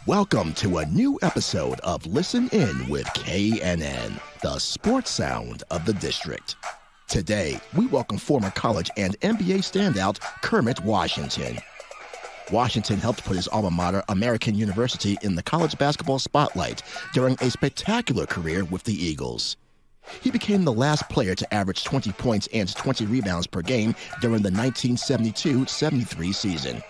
Welcome to a new episode of Listen In with KNN, the sports sound of the district. Today, we welcome former college and NBA standout Kermit Washington. Washington helped put his alma mater, American University, in the college basketball spotlight during a spectacular career with the Eagles. He became the last player to average 20 points and 20 rebounds per game during the 1972-73 season.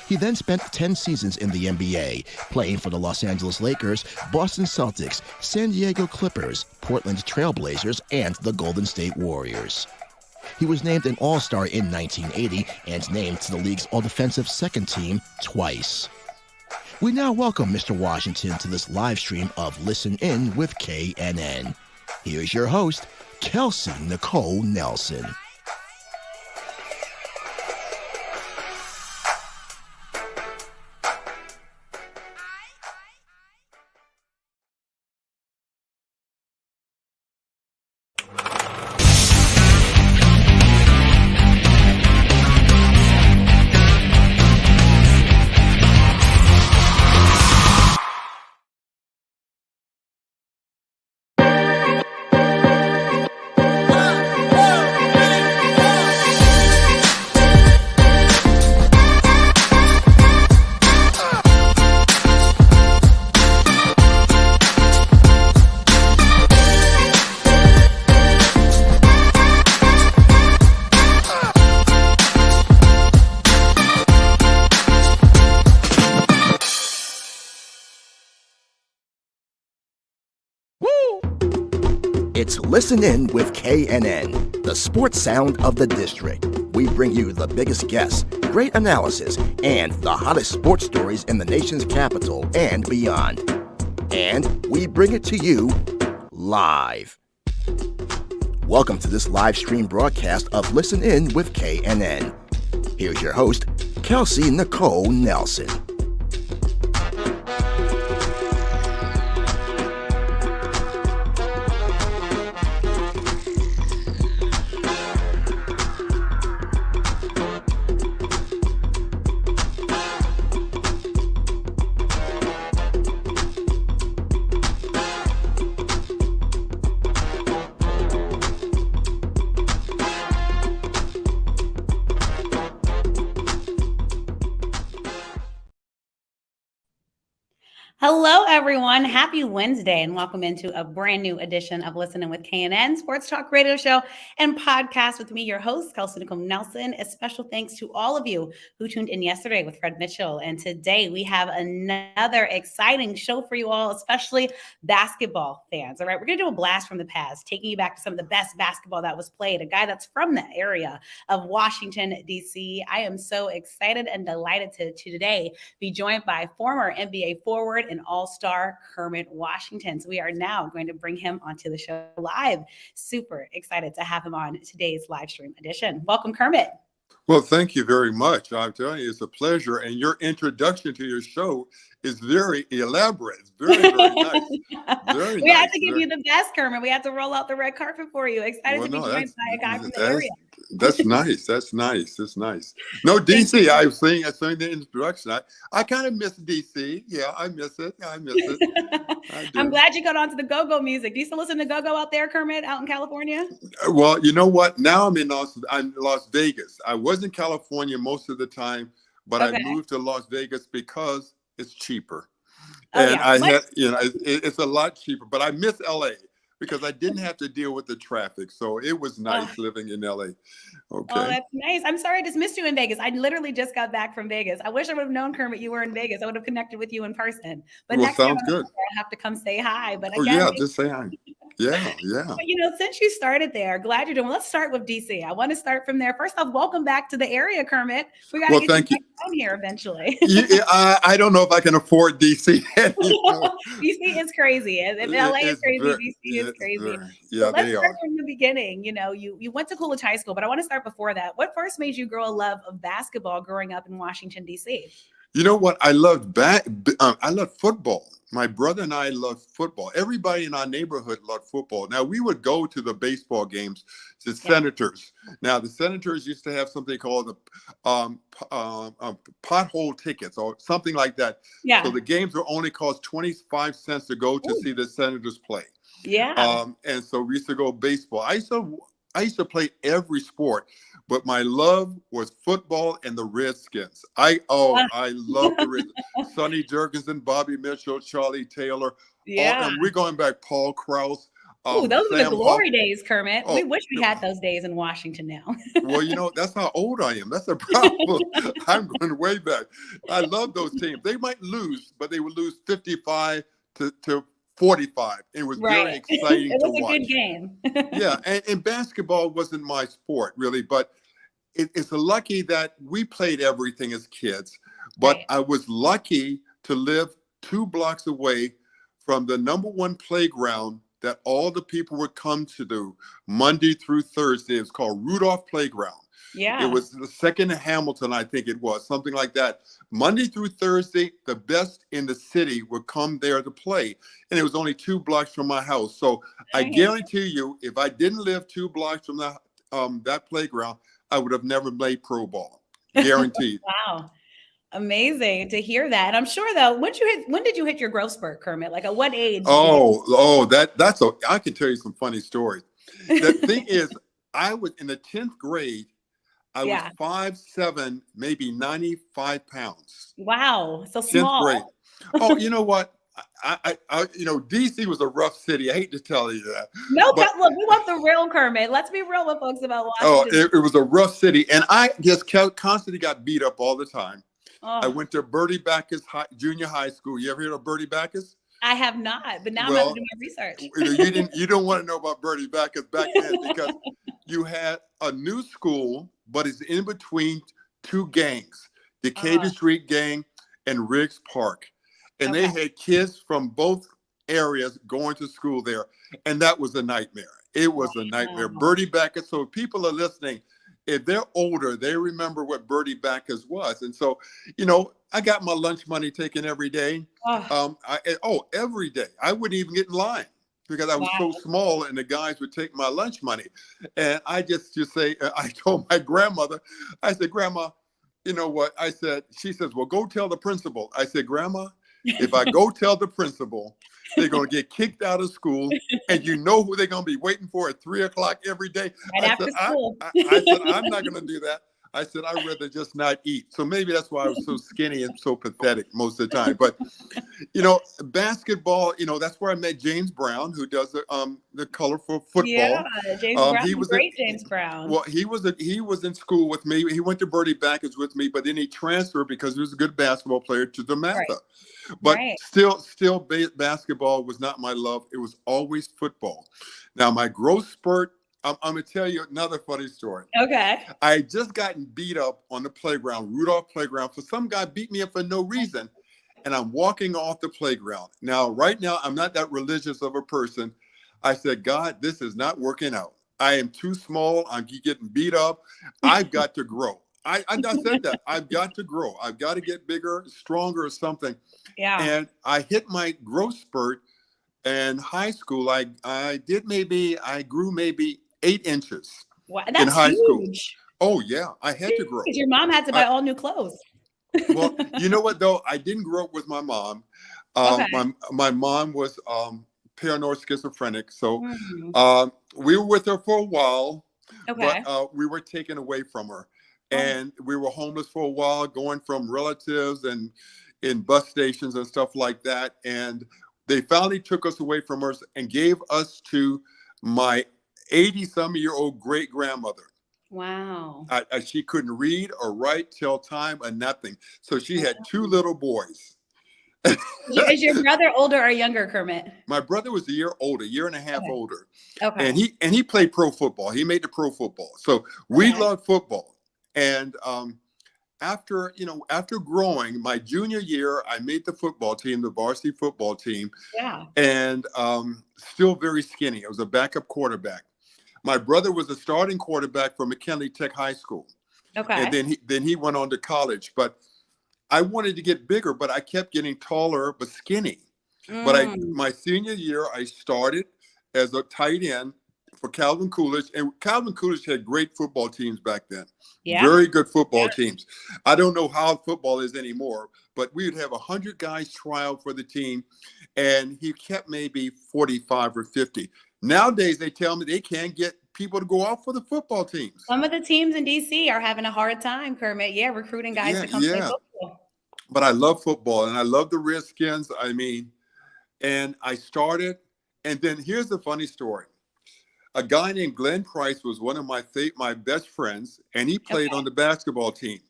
He then spent 10 seasons in the NBA, playing for the Los Angeles Lakers, Boston Celtics, San Diego Clippers, Portland Trail Blazers, and the Golden State Warriors. He was named an All-Star in 1980 and named to the league's All-Defensive Second Team twice. We now welcome Mr. Washington to this live stream of Listen In with KNN. Here's your host, Kelsey Nicole Nelson. It's Listen In with KNN, the sports sound of the district. We bring you the biggest guests, great analysis, and the hottest sports stories in the nation's capital and beyond. And we bring it to you live. Welcome to this live stream broadcast of Listen In with KNN. Here's your host, Kelsey Nicole Nelson. Hello, everyone. Happy Wednesday and welcome into a brand new edition of Listen In with KNN Sports Talk Radio Show and podcast with me, your host, Kelsey Nicole Nelson. A special thanks to all of you who tuned in yesterday with Fred Mitchell. And today we have another exciting show for you all, especially basketball fans. All right, we're going to do a blast from the past, taking you back to some of the best basketball that was played, a guy that's from the area of Washington, D.C. I am so excited and delighted to today be joined by former NBA forward and all-star Kermit Washington. So we are now going to bring him onto the show live. Super excited to have him on today's live stream edition. Welcome, Kermit. Well, thank you very much. I'm telling you, it's a pleasure. And your introduction to your show is very elaborate. It's very, very nice. Very we had to give you the best, Kermit. We had to roll out the red carpet for you. Excited to be joined by a guy from the area. That's nice. That's nice. That's nice. No, DC, I was saying the introduction. I kind of miss DC. Yeah, I miss it. I'm glad you got onto the go-go music. Do you still listen to go-go out there, Kermit, out in California? Well, you know what? Now I'm in Las Vegas. I was in California most of the time, but I moved to Las Vegas because it's cheaper. It's a lot cheaper, but I miss LA because I didn't have to deal with the traffic. So it was nice living in LA. Okay. Oh, that's nice. I'm sorry I just missed you in Vegas. I literally just got back from Vegas. I wish I would have known, Kermit, you were in Vegas. I would have connected with you in person. But next time I have to come say hi. But just say hi. Yeah. But, since you started there, glad you're doing. Let's start with DC. I want to start from there. First off, welcome back to the area, Kermit. We got to get you down here eventually. I don't know if I can afford DC anymore. DC is crazy. If LA is crazy, DC is crazy. Let's start from the beginning. You went to Coolidge High School, but I want to start before that. What first made you grow a love of basketball growing up in Washington, D.C.? You know what? I love football. My brother and I love football. Everybody in our neighborhood loved football. Now we would go to the baseball games, the Yeah. Senators. Now the Senators used to have something called the pothole tickets or something like that. Yeah. So the games would only cost 25 cents to go to Ooh. see the Senators play. Yeah. And so we used to go baseball. I used to play every sport, but my love was football and the Redskins. I love the Redskins. Sonny Jurgensen, Bobby Mitchell, Charlie Taylor. Yeah. And we're going back, Paul Krause. Ooh, those were the Sam glory Huff. days, Kermit. Oh, We wish we had those days in Washington now. well, that's how old I am. That's a problem. I'm going way back. I love those teams. They might lose, but they would lose 55 to 45. It was very exciting to watch. It was a good game. Yeah, and basketball wasn't my sport really, but it's lucky that we played everything as kids. But Right. I was lucky to live 2 blocks away from the #1 playground that all the people would come to do Monday through Thursday. It's called Rudolph Playground. Yeah. It was the second to Hamilton, I think it was, something like that. Monday through Thursday, the best in the city would come there to play. And it was only 2 blocks from my house. So I guarantee you, if I didn't live 2 blocks from that playground, I would have never played pro ball. Guaranteed. Wow. Amazing to hear that. And I'm sure though, when did you hit your growth spurt, Kermit? Like at what age? I can tell you some funny stories. The thing is, I was in the 10th grade. I was 5'7", maybe 95 pounds. Wow. So 10th small. grade. Oh, you know what? DC was a rough city. I hate to tell you that. No, but look, we want the real Kermit. Let's be real with folks about Washington. It was a rough city. And I just constantly got beat up all the time. Oh. I went to Bertie Backus junior high school. You ever heard of Bertie Backus? I have not, but now I'm going to do my research. You don't want to know about Bertie Backus back then because you had a new school, but it's in between 2 gangs, Decatur Street gang and Riggs Park. And they had kids from both areas going to school there. And that was a nightmare. It was a nightmare. Bertie Backus. So if people are listening, if they're older, they remember what Bertie Backus was. And so, I got my lunch money taken every day. Every day. I wouldn't even get in line because I was so small and the guys would take my lunch money. And I just say, I told my grandmother, I said, Grandma, you know what? I said, she says, well, go tell the principal. I said, Grandma, if I go tell the principal, they're going to get kicked out of school, and you know who they're going to be waiting for at 3 o'clock every day. Right after school. I said, I'm not going to do that. I said, I'd rather just not eat. So maybe that's why I was so skinny and so pathetic most of the time. But, basketball, that's where I met James Brown, who does the colorful football. Yeah, James Brown, James Brown. Well, he was in school with me. He went to Bertie Backus with me, but then he transferred because he was a good basketball player to DeMatha. Right. But still, basketball was not my love. It was always football. Now, my growth spurt, I'm going to tell you another funny story. Okay. I had just gotten beat up on the playground, Rudolph Playground. So some guy beat me up for no reason. And I'm walking off the playground. Now, right now, I'm not that religious of a person. I said, God, this is not working out. I am too small. I'm getting beat up. I've got to grow. I said that. I've got to grow. I've got to get bigger, stronger or something. Yeah. And I hit my growth spurt in high school. I grew maybe 8 inches in high school. Oh, yeah. I had to grow. Because your mom had to buy all new clothes. Well, you know what, though? I didn't grow up with my mom. My mom was paranoid schizophrenic. So we were with her for a while, but we were taken away from her. And we were homeless for a while, going from relatives and in bus stations and stuff like that. And they finally took us away from us and gave us to my 80-some-year-old great-grandmother. Wow. She couldn't read or write, tell time, or nothing. So she had 2 little boys. Is your brother older or younger, Kermit? My brother was a year older, year and a half older. Okay. And he played pro football. He made the pro football. So we loved football. And after growing, my junior year, I made the football team, the varsity football team. Yeah. And still very skinny. I was a backup quarterback. My brother was a starting quarterback for McKinley Tech High School. Okay. And then he went on to college. But I wanted to get bigger, but I kept getting taller but skinny. But Mm. my senior year, I started as a tight end for Calvin Coolidge. And Calvin Coolidge had great football teams back then. Yeah. Very good football Yeah. teams. I don't know how football is anymore, but we would have 100 guys try out for the team, and he kept maybe 45 or 50. Nowadays, they tell me they can't get people to go out for the football teams. Some of the teams in DC are having a hard time, Kermit. Yeah, recruiting guys to come play football. But I love football, and I love the Redskins. I mean, and I started, and then here's the funny story. A guy named Glenn Price was one of my best friends, and he played on the basketball team.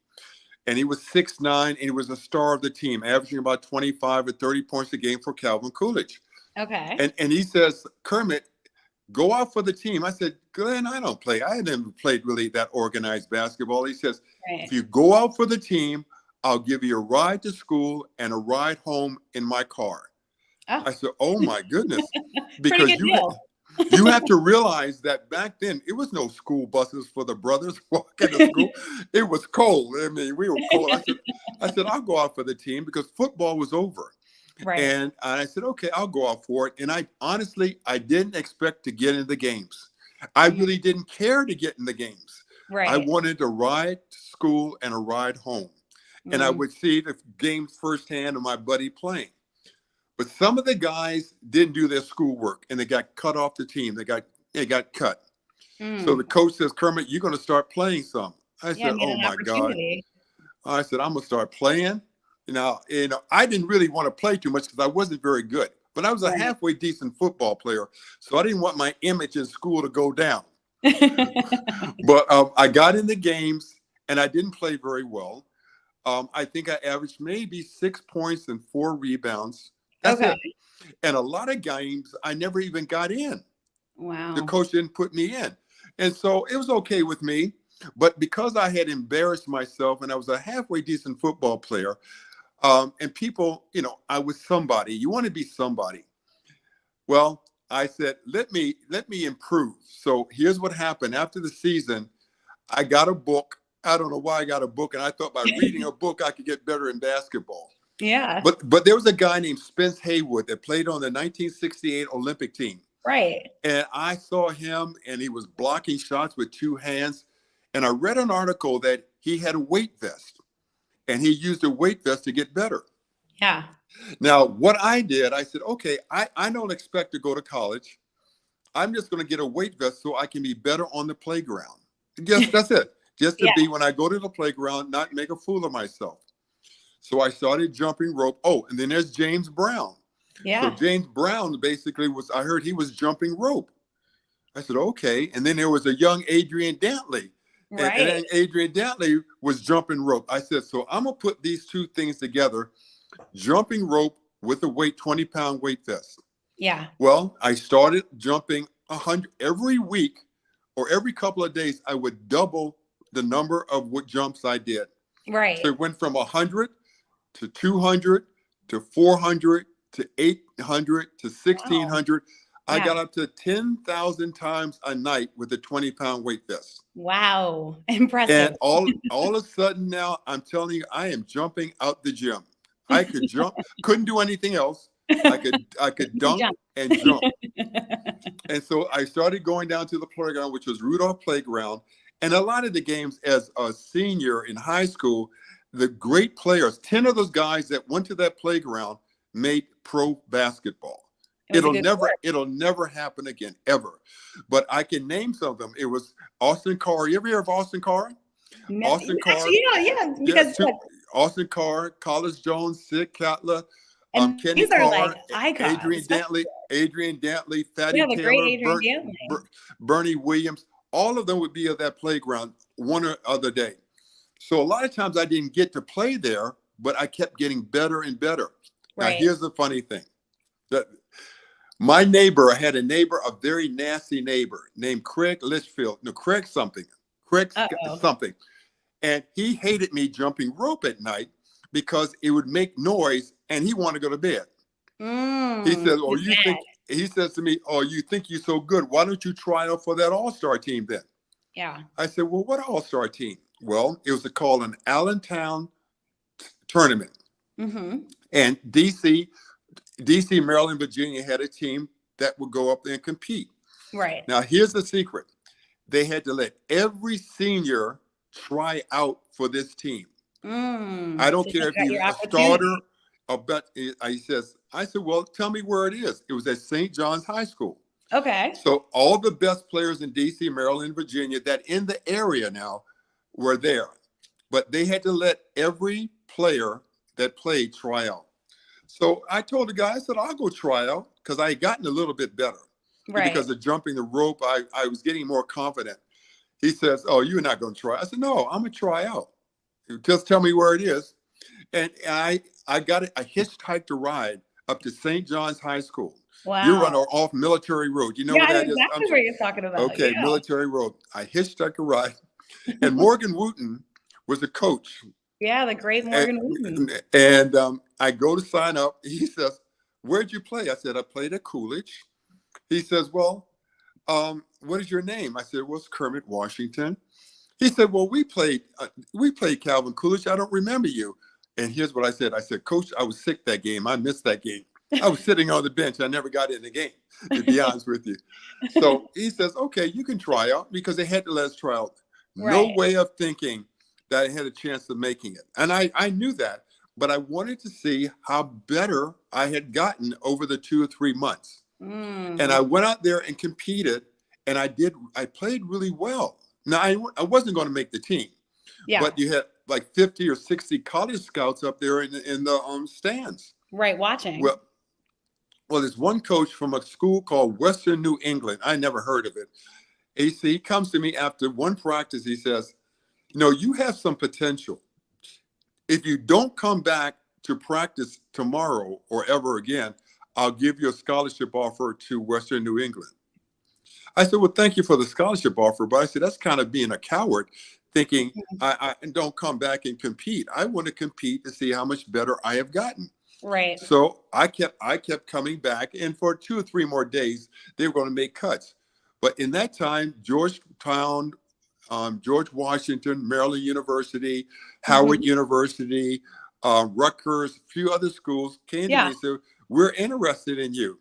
And he was 6'9", and he was a star of the team, averaging about 25 or 30 points a game for Calvin Coolidge. Okay. And he says, Kermit, go out for the team. I said, Glenn, I don't play. I hadn't played really that organized basketball. He says, if you go out for the team, I'll give you a ride to school and a ride home in my car. Oh. I said, oh my goodness. Because you have to realize that back then, it was no school buses for the brothers walking to school. It was cold. I mean, we were cold. I said, I'll go out for the team because football was over. Right. And I said, okay, I'll go out for it. And I didn't expect to get in the games. I really didn't care to get in the games. Right. I wanted to ride to school and a ride home. And I would see the games firsthand of my buddy playing. But some of the guys didn't do their schoolwork, and they got cut off the team. They got cut. So the coach says, Kermit, you're going to start playing some. I said, oh my God. I said, I'm going to start playing. You know, I didn't really want to play too much because I wasn't very good. But I was a halfway decent football player, so I didn't want my image in school to go down. But I got in the games, and I didn't play very well. I think I averaged maybe 6 points and 4 rebounds. That's it. And a lot of games, I never even got in. Wow. The coach didn't put me in. And so it was okay with me. But because I had embarrassed myself and I was a halfway decent football player, and people, I was somebody. You want to be somebody. Well, I said, let me improve. So here's what happened. After the season, I got a book. I don't know why I got a book. And I thought by reading a book, I could get better in basketball. Yeah. But there was a guy named Spence Haywood that played on the 1968 Olympic team. Right. And I saw him, and he was blocking shots with 2 hands. And I read an article that he had a weight vest, and he used a weight vest to get better. Yeah. Now, what I did, I said, okay, I don't expect to go to college. I'm just going to get a weight vest so I can be better on the playground. Yes, that's it. Just to be, when I go to the playground, not make a fool of myself. So I started jumping rope. Oh, and then there's James Brown. Yeah. So James Brown basically I heard he was jumping rope. I said, okay. And then there was a young Adrian Dantley. Right. And then Adrian Dantley was jumping rope. I said, so I'm going to put these 2 things together, jumping rope with a 20-pound weight vest. Yeah. Well, I started jumping 100 every week, or every couple of days. I would double the number of what jumps I did. Right. So it went from 100 to 200 to 400 to 800 to 1,600. Wow. I got up to 10,000 times a night with a 20-pound weight vest. Wow. Impressive. And all of a sudden now, I'm telling you, I am jumping out the gym. I could jump, couldn't do anything else. I could dunk and jump. And so I started going down to the playground, which was Rudolph Playground. And a lot of the games as a senior in high school, the great players, 10 of those guys that went to that playground made pro basketball. It'll never happen again, ever. But I can name some of them. It was Austin Carr. You ever hear of Austin Carr? No. Austin Carr. Actually, yeah. Because Austin Carr, Collis Jones, Sid Cattler, Kenny Carr, like Adrian Dantley, Fatty Taylor, Bernie Williams. All of them would be at that playground one or other day. So a lot of times I didn't get to play there, but I kept getting better and better. Right. Now, here's the funny thing. I had a neighbor, a very nasty neighbor named Craig Litchfield. No, Craig something. And he hated me jumping rope at night because it would make noise and he wanted to go to bed. He says to me, oh, you think you're so good. Why don't you try out for that all-star team then? Yeah. I said, well, what all-star team? Well, it was called an Allentown tournament. Mm-hmm. And DC, Maryland, Virginia had a team that would go up there and compete. Right. Now, here's the secret. They had to let every senior try out for this team. I don't care if you're a starter or but he says, I said, well, tell me where it is. It was at St. John's High School. Okay. So all the best players in DC, Maryland, Virginia that in the area now were there. But they had to let every player that played try out. So I told the guy, I said, I'll go try out because I had gotten a little bit better. Right. Because of jumping the rope, I was getting more confident. He says, oh, you're not going to try. I said, no, I'm going to try out. Just tell me where it is. And I got it. I hitchhiked a ride up to St. John's High School. Wow. You run off Military Road. You know what that is? Exactly what you're talking about. Okay, yeah. Military Road. I hitchhiked a ride. And Morgan Wooten was the coach. Yeah, the great Morgan Wooten. And I go to sign up. He says, where'd you play? I said, I played at Coolidge. He says, well, what is your name? I said, well, it's Kermit Washington. He said, well, we played Calvin Coolidge. I don't remember you. And here's what I said. I said, Coach, I was sick that game. I missed that game. I was sitting on the bench. I never got in the game, to be honest with you. So he says, okay, you can try out because they had to let us try out. No way of thinking that I had a chance of making it. And I knew that, but I wanted to see how better I had gotten over the 2 or 3 months. And I went out there and competed, and I played really well. Now, I wasn't going to make the team, but you had like 50 or 60 college scouts up there in the stands. Right, watching. Well, there's one coach from a school called Western New England. I never heard of it. He comes to me after one practice. He says, you have some potential. If you don't come back to practice tomorrow or ever again, I'll give you a scholarship offer to Western New England. I said, well, thank you for the scholarship offer. But I said, that's kind of being a coward, thinking I don't come back and compete. I want to compete to see how much better I have gotten. Right. So I kept coming back. And for 2 or 3 more days, they were going to make cuts. But in that time, Georgetown, George Washington, Maryland University, Howard University, Rutgers, a few other schools came to me and said, we're interested in you.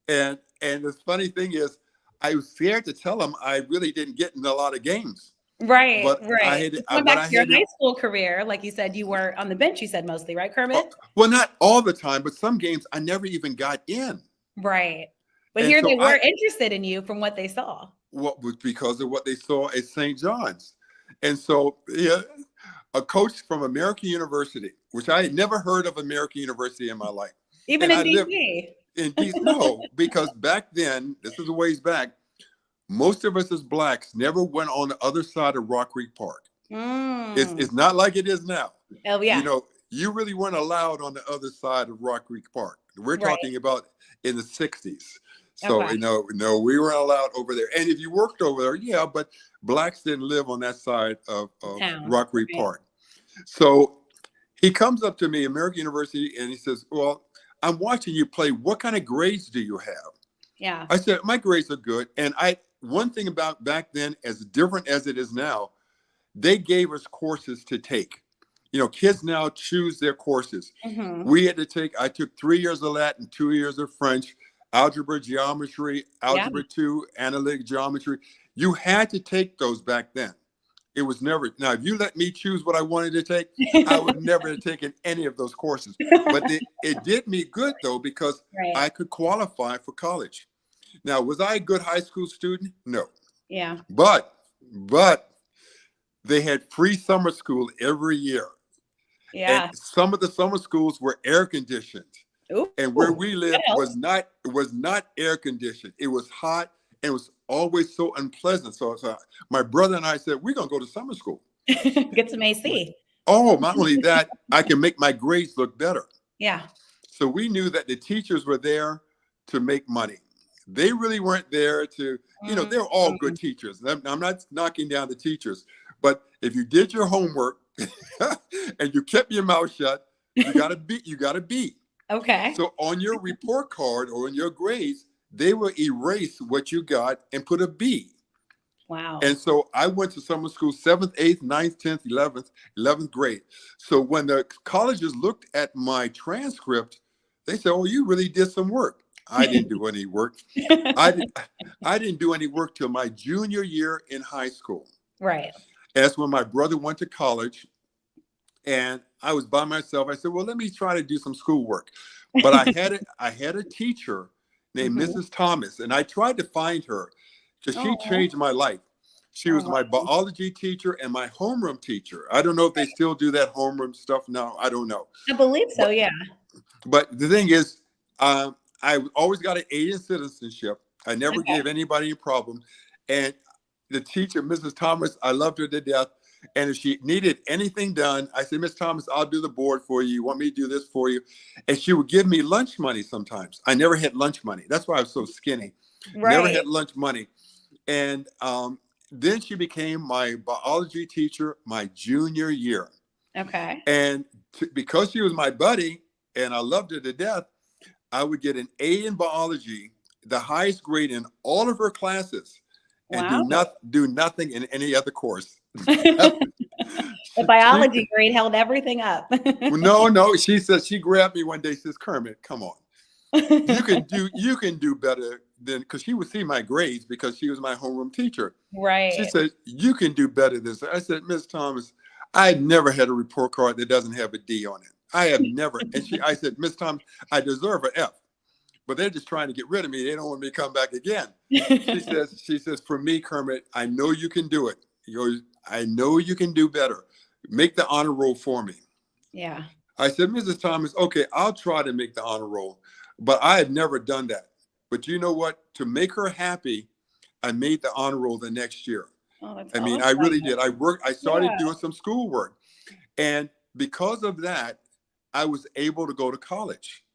And the funny thing is, I was scared to tell them I really didn't get in a lot of games. Right, but right. Going back to your high school career, like you said, you were on the bench, you said mostly, right, Kermit? Well, not all the time, but some games I never even got in. Right. But here they were interested in you from what they saw. Well, because of what they saw at St. John's. And so, a coach from American University, which I had never heard of American University in my life. Even in DC? In DC, no, because back then, this is a ways back, most of us as Blacks never went on the other side of Rock Creek Park. It's not like it is now. Oh, yeah. You really weren't allowed on the other side of Rock Creek Park. We're talking about in the 60s. So, no, we weren't allowed over there. And if you worked over there, but Blacks didn't live on that side of Rock Creek Park. So he comes up to me, American University, and he says, well, I'm watching you play. What kind of grades do you have? Yeah. I said, my grades are good. And one thing about back then, as different as it is now, they gave us courses to take. Kids now choose their courses. We had to I took 3 years of Latin, 2 years of French, algebra, geometry, algebra 2, analytic geometry. You had to take those back then. It was never. Now, if you let me choose what I wanted to take, I would never have taken any of those courses. But it did me good, though, because I could qualify for college. Now, was I a good high school student? No. Yeah. But they had free summer school every year. Yeah. And some of the summer schools were air conditioned. Ooh, and where we lived was not air conditioned. It was hot and it was always so unpleasant. So my brother and I said, we're going to go to summer school. Get some AC. Oh, not only that, I can make my grades look better. Yeah. So we knew that the teachers were there to make money. They really weren't there to, they're all good teachers. I'm not knocking down the teachers, but if you did your homework and you kept your mouth shut, you got to be. Okay. So on your report card or on your grades, they will erase what you got and put a B. Wow. And so I went to summer school 7th, 8th, 9th, 10th, 11th grade. So when the colleges looked at my transcript, they said, "Oh, you really did some work." I didn't do any work. I didn't do any work till my junior year in high school. Right. That's when my brother went to college and I was by myself. I said, "Well, let me try to do some schoolwork." But I had a teacher named Mrs. Thomas, and I tried to find her because she changed my life. She was my biology teacher and my homeroom teacher. I don't know if they still do that homeroom stuff now. I don't know. I believe so, yeah. But the thing is, I always got an A in citizenship. I never gave anybody a problem. And the teacher, Mrs. Thomas, I loved her to death. And if she needed anything done, I said, "Miss Thomas, I'll do the board for you. You want me to do this for you?" And she would give me lunch money sometimes. I never had lunch money. That's why I was so skinny. Right. Never had lunch money. And then she became my biology teacher my junior year. Okay. And because she was my buddy and I loved her to death, I would get an A in biology, the highest grade in all of her classes, and do nothing in any other course. The biology grade held everything up. No. She said, she grabbed me one day, says, "Kermit, come on. You can do better than," because she would see my grades because she was my homeroom teacher. Right. She said, "You can do better than this." I said, "Miss Thomas, I never had a report card that doesn't have a D on it. I have never." And I said, "Miss Thomas, I deserve an F, but they're just trying to get rid of me. They don't want me to come back again." She says, "For me, Kermit, I know you can do it. I know you can do better. Make the honor roll for me." Yeah. I said, "Mrs. Thomas, okay, I'll try to make the honor roll." But I had never done that. But you know what? To make her happy, I made the honor roll the next year. Oh, that's I mean, awesome. I really did. I started doing some schoolwork. And because of that, I was able to go to college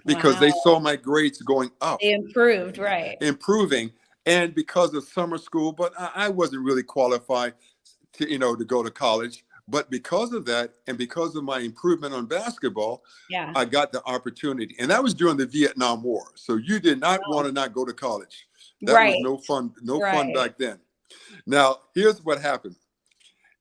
because they saw my grades going up. They improved, right. Improving. And because of summer school, but I wasn't really qualified to go to college. But because of that, and because of my improvement on basketball, I got the opportunity. And that was during the Vietnam War. So you did not want to not go to college. That was no fun back then. Now, here's what happened.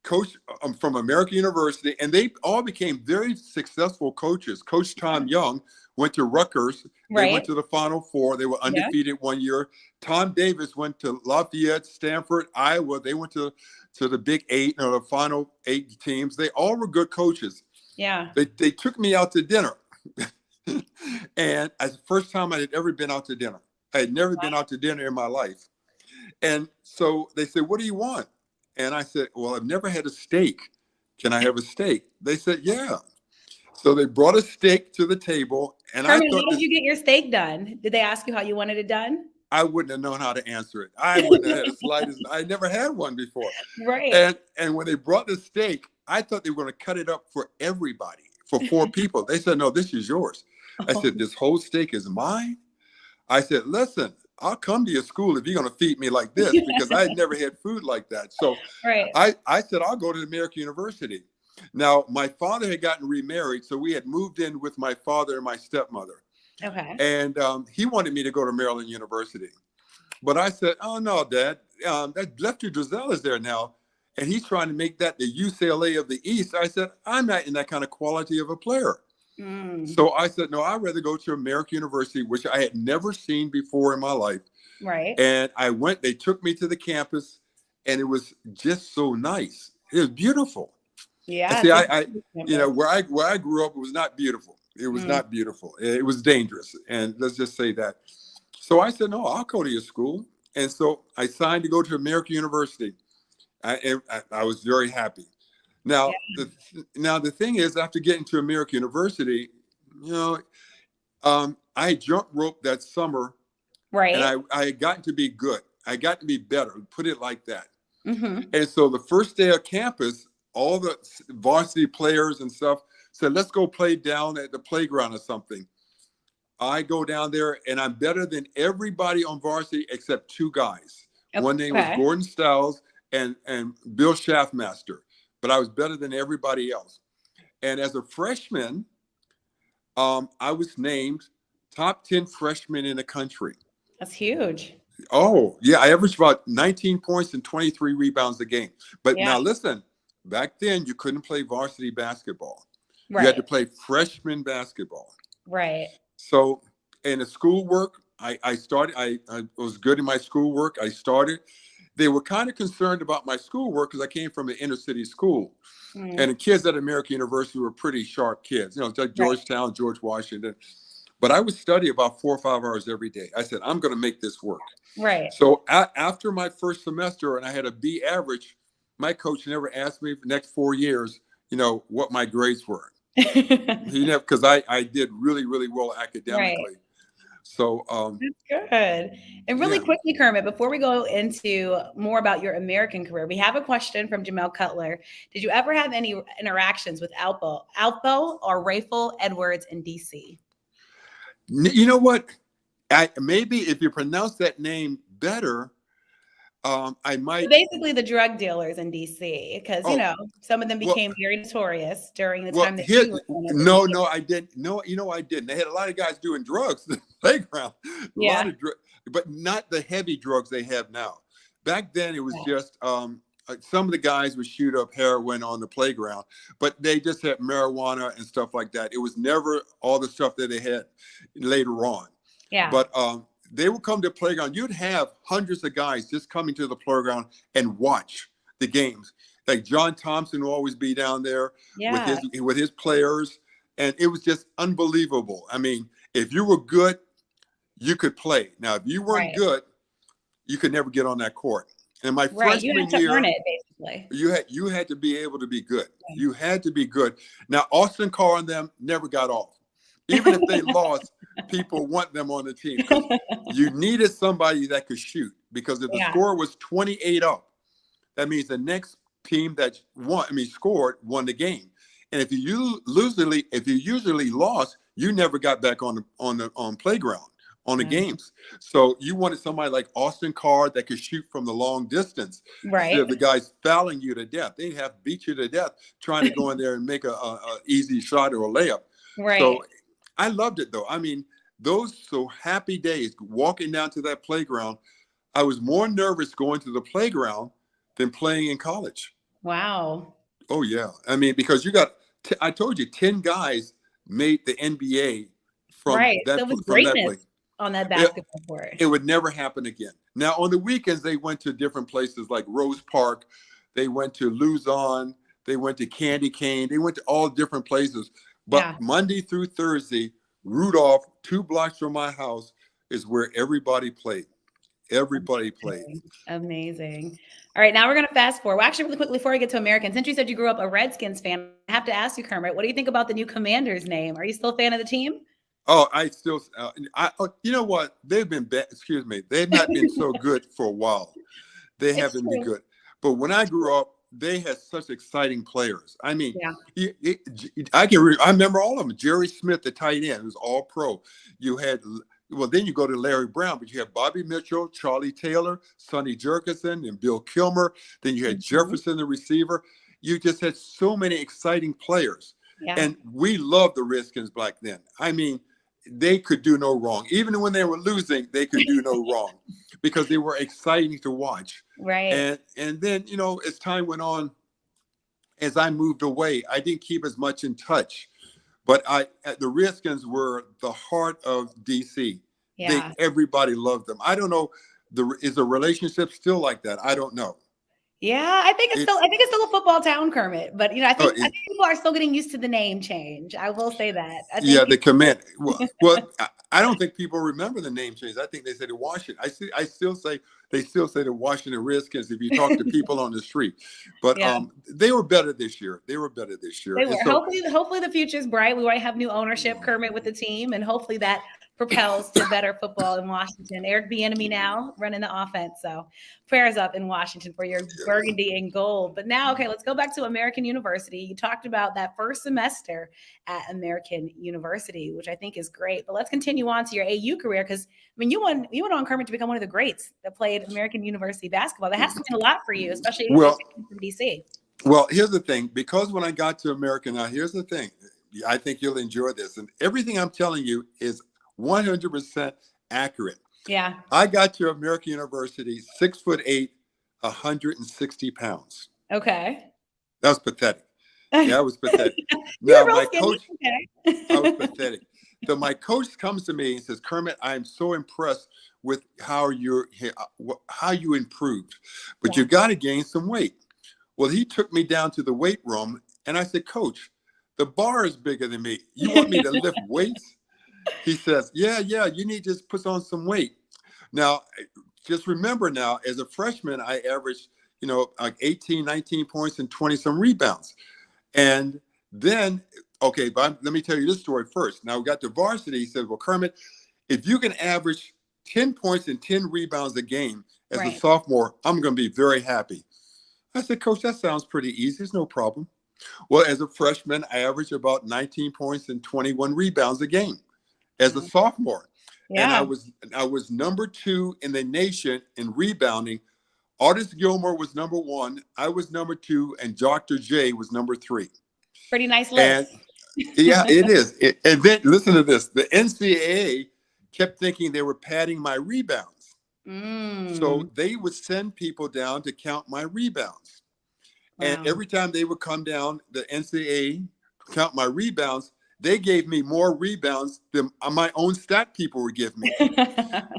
Coach from American University, and they all became very successful coaches. Coach Tom Young went to Rutgers. They went to the Final Four. They were undefeated one year. Tom Davis went to Lafayette, Stanford, Iowa. They went to the Big Eight, or the Final 8 teams. They all were good coaches. Yeah. They took me out to dinner. And it's the first time I had ever been out to dinner. I had never been out to dinner in my life. And so they said, "What do you want?" And I said, "Well, I've never had a steak. Can I have a steak?" They said, "Yeah." So they brought a steak to the table. And Kermit, how did you get your steak done? Did they ask you how you wanted it done? I wouldn't have known how to answer it. I wouldn't have had the slightest. I never had one before. Right. And when they brought the steak, I thought they were going to cut it up for everybody, for 4 people. They said, "No, this is yours." I said, "This whole steak is mine?" I said, "Listen, I'll come to your school if you're going to feed me like this," because I had never had food like that. So I said, "I'll go to American University." Now, my father had gotten remarried, so we had moved in with my father and my stepmother. Okay. And he wanted me to go to Maryland University. But I said, "Oh, no, Dad, that Lefty Driesell is there now, and he's trying to make that the UCLA of the East." I said, "I'm not in that kind of quality of a player." So I said, "No, I'd rather go to American University," which I had never seen before in my life. Right. And I went, they took me to the campus, and it was just so nice. It was beautiful. Yeah. See, where I grew up, it was not beautiful. It was not beautiful. It was dangerous. And let's just say that. So I said, "No, I'll go to your school." And so I signed to go to American University. I was very happy. Now, the thing is, after getting to American University, I jumped rope that summer. Right. And I had gotten to be good. I got to be better, put it like that. And so the first day of campus, all the varsity players and stuff said, "Let's go play down at the playground or something." I go down there, and I'm better than everybody on varsity except 2 guys. One name was Gordon Stiles and Bill Schaffmaster. But I was better than everybody else. And as a freshman, I was named top 10 freshman in the country. That's huge. Oh, yeah. I averaged about 19 points and 23 rebounds a game. But Yeah. now listen, back then you couldn't play varsity basketball. Right. You had to play freshman basketball. Right. So in the schoolwork, I was good in my schoolwork. I started. They were kind of concerned about my schoolwork because I came from an inner city school. And the kids at American University were pretty sharp kids, you know, like Georgetown, George Washington. But I would study about 4 or 5 hours every day. I said, I'm going to make this work. Right. So after my first semester and I had a B average, my coach never asked me for the next 4 years, you know, what my grades were. He never, because I did really, really well academically. Right. So that's good. And really quickly, Kermit, before we go into more about your American career, we have a question from Jamel Cutler. Did you ever have any interactions with Alpo or Rayful Edwards in DC? You know what? Maybe if you pronounce that name better, I might. So basically, the drug dealers in DC, because you know some of them became very notorious during the time that you were. No, I didn't. No, you know I didn't. They had a lot of guys doing drugs in the playground. A lot of drugs, but not the heavy drugs they have now. Back then, it was just some of the guys would shoot up heroin on the playground, but they just had marijuana and stuff like that. It was never all the stuff that they had later on. Yeah. But they would come to the playground. You'd have hundreds of guys just coming to the playground and watch the games. Like John Thompson would always be down there with his players. And it was just unbelievable. I mean, if you were good, you could play. Now, if you weren't good, you could never get on that court. And my freshman you had to year, earn it, basically. you had to be able to be good. You had to be good. Now, Austin Carr and them never got off. Even if they lost, people want them on the team. You needed somebody that could shoot, because if the score was 28 up, that means the next team that scored won the game. And if you usually lost, you never got back on playground on the games. So you wanted somebody like Austin Carr that could shoot from the long distance. Right. Instead of the guys fouling you to death. They'd have to beat you to death trying to go in there and make a easy shot or a layup. Right. So I loved it, though. I mean, those happy days walking down to that playground, I was more nervous going to the playground than playing in college. Wow. Oh, yeah. I mean, because you got, I told you, 10 guys made the NBA from that play. On that basketball court. It would never happen again. Now, on the weekends, they went to different places like Rose Park. They went to Luzon. They went to Candy Cane. They went to all different places. But Monday through Thursday, Rudolph, 2 blocks from my house, is where everybody played. Everybody played. Amazing. All right, now we're going to fast forward. Well, actually, really quickly, before we get to Americans, since you said you grew up a Redskins fan, I have to ask you, Kermit, what do you think about the new Commanders name? Are you still a fan of the team? Oh, I still, you know what? They've been bad. Excuse me. They've not been so good for a while. They haven't been good. But when I grew up, they had such exciting players. I mean, I remember all of them. Jerry Smith, the tight end, was all pro. You had, then you go to Larry Brown, but you had Bobby Mitchell, Charlie Taylor, Sonny Jurgensen, and Bill Kilmer. Then you had Jefferson, the receiver. You just had so many exciting players. Yeah. And we loved the Redskins back then. I mean, they could do no wrong. Even when they were losing, they could do no wrong because they were exciting to watch. Right. And then, you know, as time went on, as I moved away, I didn't keep as much in touch. But the Redskins were the heart of DC. Yeah. Everybody loved them. I don't know, is the relationship still like that? I don't know. Yeah, I think it's still a football town, Kermit. But I think people are still getting used to the name change. I will say that. The command. Well, I don't think people remember the name change. I think they say the Washington. They still say the Washington Redskins if you talk to people on the street. But they were better this year. They were. So, hopefully the future's bright. We might have new ownership, Kermit, with the team, and hopefully that propels to better football in Washington. Eric Bieniemy now running the offense. So prayers up in Washington for your burgundy and gold. But now, okay, let's go back to American University. You talked about that first semester at American University, which I think is great. But let's continue on to your AU career, because you went on, Kermit, to become one of the greats that played American University basketball. That has to mean a lot for you, especially from DC. Well, here's the thing. Because when I got to American, now here's the thing. I think you'll enjoy this. And everything I'm telling you is 100% accurate. Yeah. I got to American University, 6'8", 160 pounds. Okay. That was pathetic. Yeah, it was pathetic. You're Now, real my skinny. coach, Okay. I was pathetic. So my coach comes to me and says, Kermit, I'm so impressed with how you improved, but Yeah. you got to gain some weight. Well, he took me down to the weight room and I said, Coach, the bar is bigger than me. You want me to lift weights? He says, yeah, you need to just put on some weight. Now, just remember now, as a freshman, I averaged, like 18, 19 points and 20 some rebounds. And then, okay, but let me tell you this story first. Now we got to varsity. He said, well, Kermit, if you can average 10 points and 10 rebounds a game as a sophomore, I'm going to be very happy. I said, Coach, that sounds pretty easy. It's no problem. Well, as a freshman, I averaged about 19 points and 21 rebounds a game as a sophomore. Yeah. And I was number 2 in the nation in rebounding. Artis Gilmore was number 1. I was number 2, and Dr. J was number 3. Pretty nice list. And yeah, it is. And then listen to this. The NCAA kept thinking they were padding my rebounds. So they would send people down to count my rebounds. Wow. And every time they would come down, the NCAA count my rebounds, they gave me more rebounds than my own stat people would give me.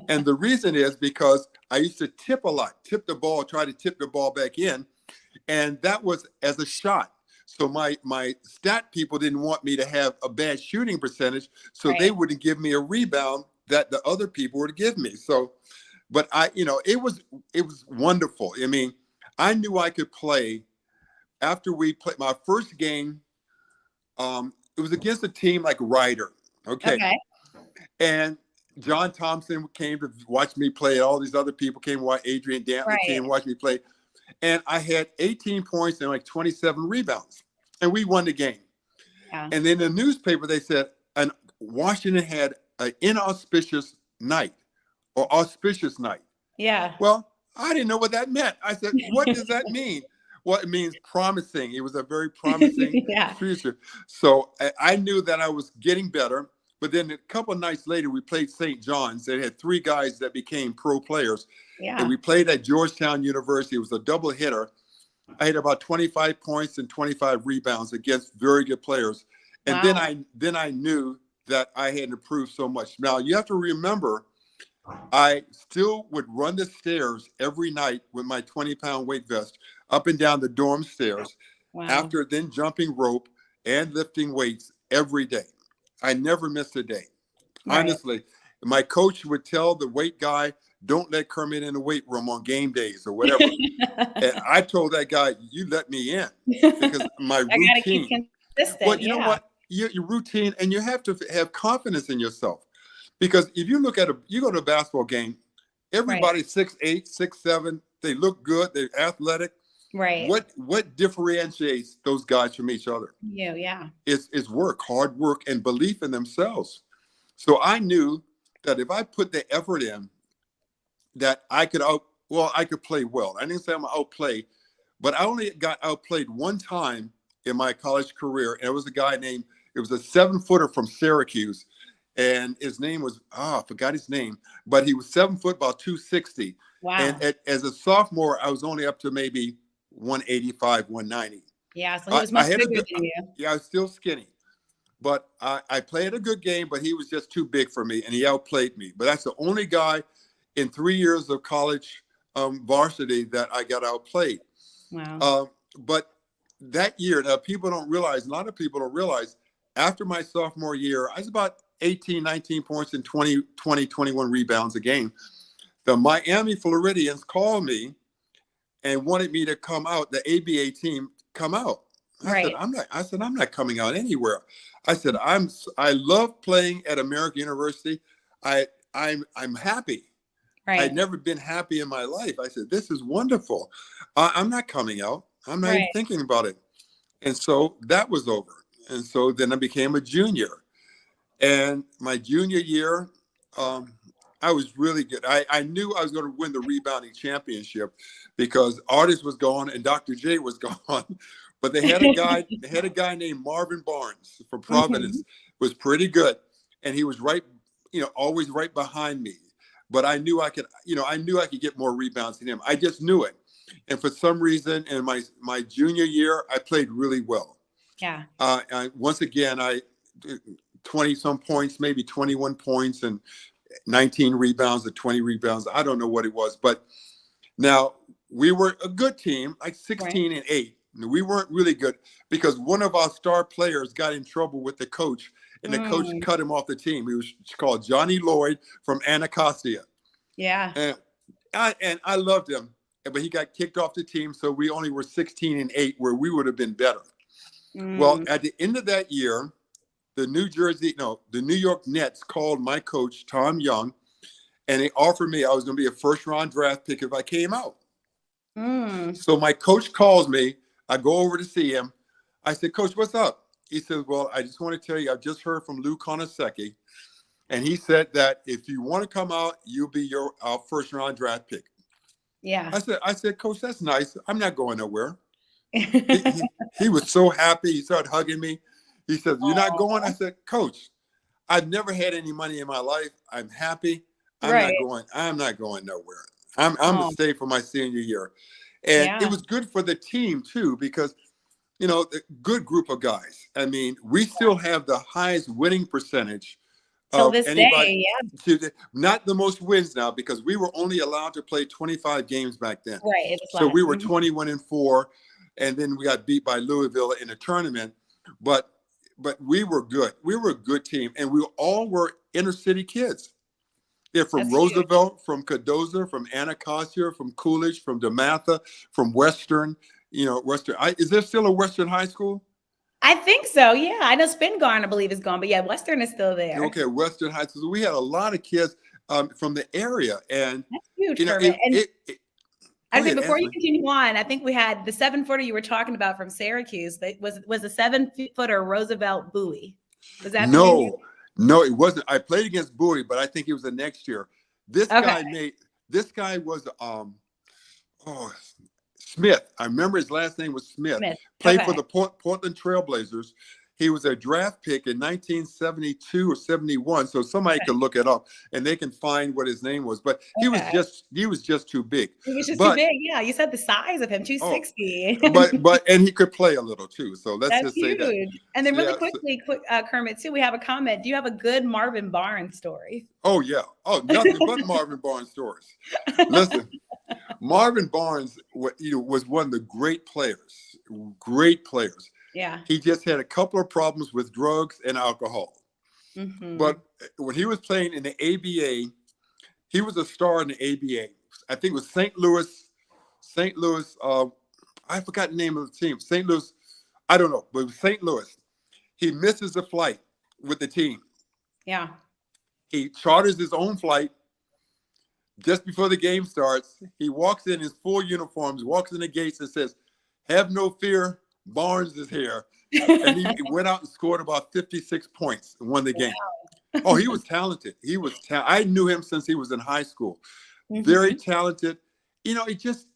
And the reason is because I used to tip a lot, tip the ball, try to tip the ball back in. And that was as a shot. So my stat people didn't want me to have a bad shooting percentage. So they wouldn't give me a rebound that the other people would give me. So, but it was wonderful. I mean, I knew I could play after we played my first game. It was against a team like Ryder. Okay. And John Thompson came to watch me play. All these other people came to watch. Adrian Dantley came to watch me play. And I had 18 points and like 27 rebounds. And we won the game. Yeah. And then in the newspaper, they said, and Washington had an inauspicious night or auspicious night. Yeah. Well, I didn't know what that meant. I said, what does that mean? Well, it means promising. It was a very promising future. So I knew that I was getting better. But then a couple of nights later, we played St. John's. They had 3 guys that became pro players. Yeah. And we played at Georgetown University. It was a double hitter. I had about 25 points and 25 rebounds against very good players. And then I knew that I had improved so much. Now, you have to remember, I still would run the stairs every night with my 20-pound weight vest up and down the dorm stairs after then jumping rope and lifting weights every day. I never missed a day. Honestly, my coach would tell the weight guy, don't let Kermit in the weight room on game days or whatever. And I told that guy, you let me in because my routine. I gotta keep consistent. Well, you know what? Your routine, and you have to have confidence in yourself. Because if you look at you go to a basketball game, everybody's 6'8", 6'7", they look good, they're athletic. Right. What differentiates those guys from each other? It's work, hard work, and belief in themselves. So I knew that if I put the effort in, that I could play well. I didn't say I'm gonna outplay, but I only got outplayed one time in my college career. And it was a guy named, it was a 7-footer from Syracuse. And his name was, I forgot his name, but he was 7 foot, about 260. Wow. And as a sophomore, I was only up to maybe 185, 190. Yeah, so he was much bigger than you. Yeah, I was still skinny. But I played a good game, but he was just too big for me, and he outplayed me. But that's the only guy in 3 years of college varsity that I got outplayed. Wow. But that year, now people don't realize, a lot of people don't realize, after my sophomore year, I was about 18, 19 points and 20, 21 rebounds a game. The Miami Floridians called me and wanted me to come out, the ABA team come out. I said, I'm not coming out anywhere. I said, I love playing at American University. I'm happy. Right. I'd never been happy in my life. I said, this is wonderful. I'm not coming out. I'm not even thinking about it. And so that was over. And so then I became a junior. And my junior year, I was really good. I knew I was going to win the rebounding championship because Artis was gone and Dr. J was gone. But they had a guy named Marvin Barnes from Providence, was pretty good. And he was always right behind me. but I knew I could, I knew I could get more rebounds than him. I just knew it. And for some reason, in my junior year, I played really well. Yeah. Once again, I 20 some points, maybe 21 points and 19 rebounds or 20 rebounds. I don't know what it was, but now we were a good team, like 16-8. We weren't really good because one of our star players got in trouble with the coach, and the coach cut him off the team. He was called Johnny Lloyd from Anacostia. Yeah. And I loved him, but he got kicked off the team. So we only were 16-8, where we would have been better. Well, at the end of that year, the New York Nets called my coach, Tom Young, and they offered me, I was going to be a first-round draft pick if I came out. So my coach calls me. I go over to see him. I said, Coach, what's up? He says, well, I just want to tell you, I've just heard from Lou Konaseki, and he said that if you want to come out, you'll be our first-round draft pick. Yeah. I said, Coach, that's nice. I'm not going nowhere. He was so happy. He started hugging me. He said, you're not going? I said, Coach, I've never had any money in my life. I'm happy. I'm not going nowhere. I'm going to stay for my senior year. And it was good for the team, too, because, a good group of guys. I mean, we still have the highest winning percentage till this day. Not the most wins now, because we were only allowed to play 25 games back then. Right. So we were 21-4, and then we got beat by Louisville in a tournament. But we were good. We were a good team, and we all were inner city kids. They're from Roosevelt, from Cardozo, from Anacostia, from Coolidge, from DeMatha, from Western. Western. Is there still a Western high school? I think so. Yeah, I know Spingarn, I believe, is gone, but yeah, Western is still there. Okay, Western high school. We had a lot of kids from the area, and that's huge. I think before you continue on, I think we had the 7-footer you were talking about from Syracuse. That was a 7-footer Roosevelt Bowie. Was that No, it wasn't. I played against Bowie, but I think it was the next year. This guy was Smith. I remember his last name was Smith. Played for the Portland Trailblazers. He was a draft pick in 1972 or 71. So somebody can look it up and they can find what his name was. But he was just too big. He was just too big. Yeah, you said the size of him, 260. And he could play a little too. So that's just huge. Say that. And then really quickly, Kermit, too, we have a comment. Do you have a good Marvin Barnes story? Oh yeah. Oh, nothing but Marvin Barnes stories. Listen, Marvin Barnes, was one of the great players. Great players. Yeah. He just had a couple of problems with drugs and alcohol. But when he was playing in the ABA, he was a star in the ABA. I think it was St. Louis, I forgot the name of the team. St. Louis, I don't know, but it was St. Louis. He misses a flight with the team. Yeah. He charters his own flight just before the game starts. He walks in his full uniforms, walks in the gates and says, have no fear, Barnes is here. And he went out and scored about 56 points and won the game. Wow. Oh, he was talented. I knew him since he was in high school. Very talented. It just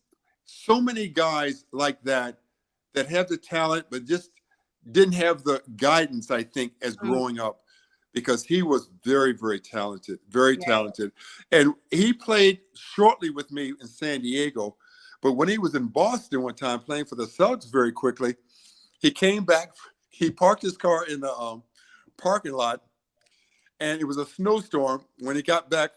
so many guys like that have the talent, but just didn't have the guidance, I think, as growing up, because he was very, very talented, talented. And he played shortly with me in San Diego. But when he was in Boston one time playing for the Celtics very quickly, he came back. He parked his car in the parking lot, and it was a snowstorm. When he got back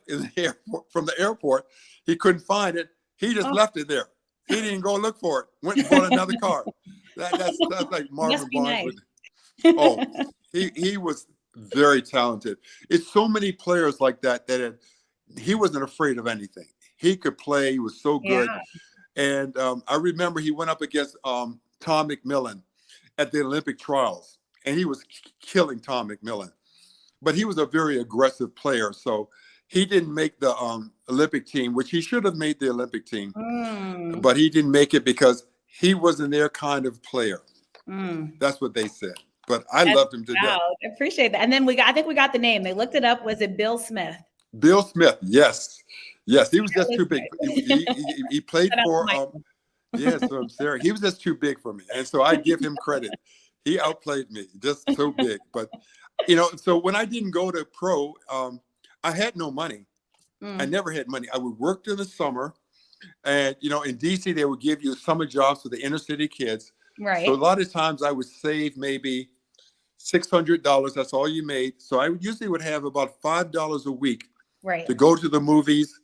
from the airport, he couldn't find it. He just left it there. He didn't go look for it. Went and bought another car. That's like Marvin Barnes. Nice. He was very talented. It's so many players like that he wasn't afraid of anything. He could play. He was so good. Yeah. And I remember he went up against Tom McMillan at the Olympic trials, and he was killing Tom McMillan. But he was a very aggressive player, so he didn't make the Olympic team, which he should have made the Olympic team. But he didn't make it because he wasn't their kind of player. That's what they said. But I loved him to death. I appreciate that. And then I think we got the name. They looked it up. Was it Bill Smith? Bill Smith, yes. Yes, he was just too big. He played for from Sarah. He was just too big for me. And so I give him credit. He outplayed me, just so big. But so when I didn't go to pro, I had no money. I never had money. I would work during the summer. And, you know, in DC, they would give you summer jobs for the inner city kids. Right. So a lot of times I would save maybe $600. That's all you made. So I usually would have about $5 a week to go to the movies,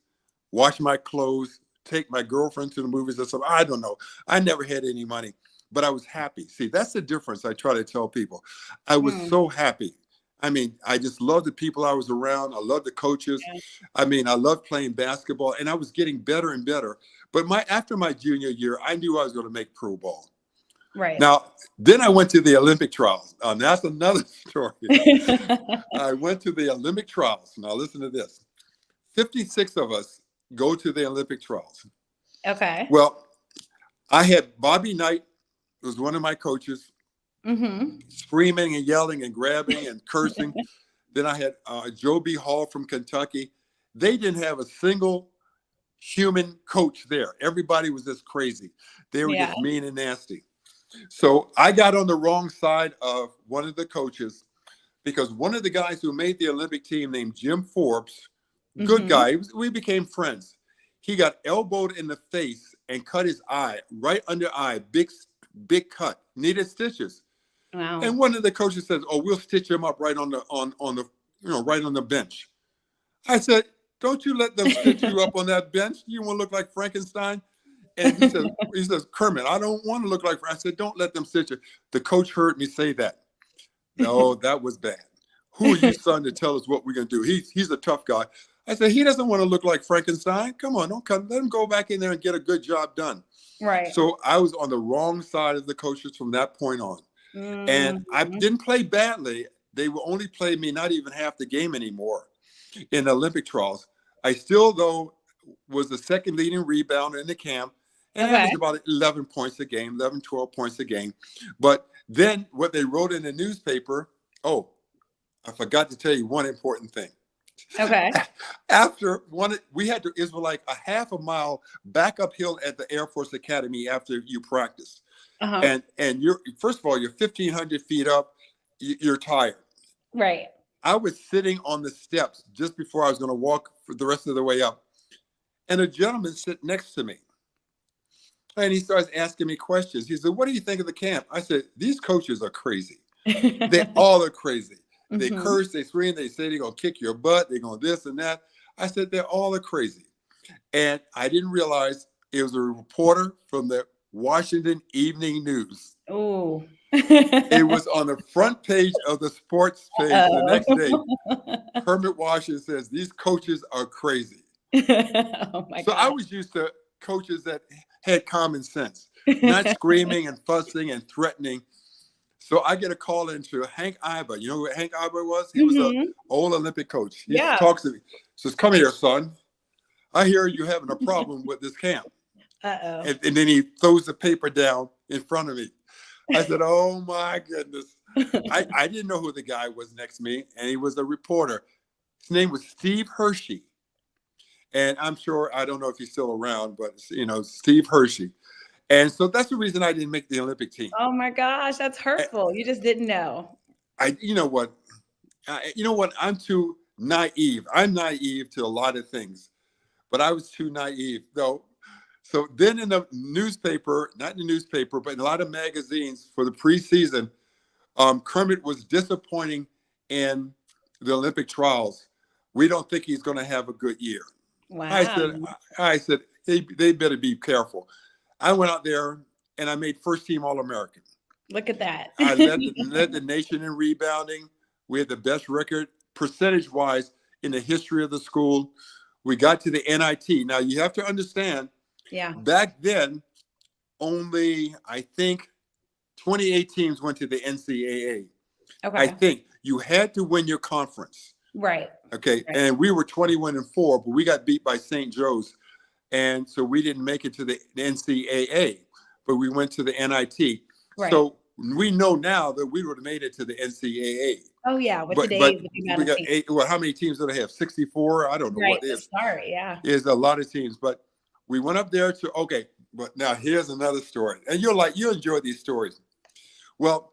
wash my clothes, take my girlfriend to the movies or something. I don't know. I never had any money, but I was happy. See, that's the difference I try to tell people. I was so happy. I mean, I just loved the people I was around. I loved the coaches. Yeah. I mean, I loved playing basketball, and I was getting better and better. But after my junior year, I knew I was going to make pro ball. Right. Now, then I went to the Olympic trials. That's another story. I went to the Olympic trials. Now, listen to this. 56 of us go to the Olympic trials. Okay. Well, I had Bobby Knight, who was one of my coaches, screaming and yelling and grabbing and cursing. Then I had Joe B. Hall from Kentucky. They didn't have a single human coach there. Everybody was just crazy. They were just mean and nasty. So I got on the wrong side of one of the coaches because one of the guys who made the Olympic team named Jim Forbes, good guy, we became friends. He got elbowed in the face and cut his eye, right under eye, big cut, needed stitches. Wow. And one of the coaches says, "Oh, we'll stitch him up right on the right on the bench." I said, "Don't you let them stitch you up on that bench. You want to look like Frankenstein?" And he says, "Kermit, I don't want to look like." I said, "Don't let them stitch you." The coach heard me say that. No, that was bad. Who are you, son, to tell us what we're gonna do? He's a tough guy. I said, he doesn't want to look like Frankenstein. Come on, don't come. Let him go back in there and get a good job done. Right. So I was on the wrong side of the coaches from that point on. And I didn't play badly. They would only play me not even half the game anymore in the Olympic trials. I still, though, was the second leading rebounder in the camp. And I averaged about 11 points a game, 11, 12 points a game. But then what they wrote in the newspaper, I forgot to tell you one important thing. Okay. After we had to, it was like a half a mile back uphill at the Air Force Academy after you practice. And you're, first of all, you're 1,500 feet up, you're tired. Right. I was sitting on the steps just before I was going to walk for the rest of the way up. And a gentleman sit next to me. And he starts asking me questions. He said, "What do you think of the camp?" I said, "These coaches are crazy. They all are crazy. They curse, they scream, they say they're going to kick your butt, they're going to this and that." I said, "They're all are crazy." And I didn't realize it was a reporter from the Washington Evening News. Oh. It was on the front page of the sports page the next day. Kermit Washington says, "These coaches are crazy." Oh my God. I was used to coaches that had common sense, not screaming and fussing and threatening. So I get a call into Hank Iber. You know who Hank Iber was? He was an old Olympic coach. He talks to me. Says, "Come here, son. I hear you having a problem with this camp." And then he throws the paper down in front of me. I said, "Oh my goodness." I didn't know who the guy was next to me, and he was a reporter. His name was Steve Hershey. And I'm sure, I don't know if he's still around, but Steve Hershey. And so that's the reason I didn't make the Olympic team. Oh my gosh, that's hurtful. You just didn't know. You know what? I'm too naive. I'm naive to a lot of things, but I was too naive though. So then in the newspaper, not in the newspaper, but in a lot of magazines for the preseason, Kermit was disappointing in the Olympic trials. "We don't think he's going to have a good year." Wow. I said, they better be careful. I went out there and I made first team All-American. Look at that. I led the nation in rebounding. We had the best record percentage-wise in the history of the school. We got to the NIT. Now you have to understand, back then, only I think 28 teams went to the NCAA. Okay. I think you had to win your conference. Right. Okay. Right. And we were 21-4, but we got beat by St. Joe's. And so we didn't make it to the NCAA, but we went to the NIT. Right. So we know now that we would have made it to the NCAA. Oh yeah, but we got 8. Well, how many teams do they have? 64? I don't know what it is. Sorry, yeah. There's a lot of teams, but we went up there to but now here's another story, and you enjoy these stories. Well,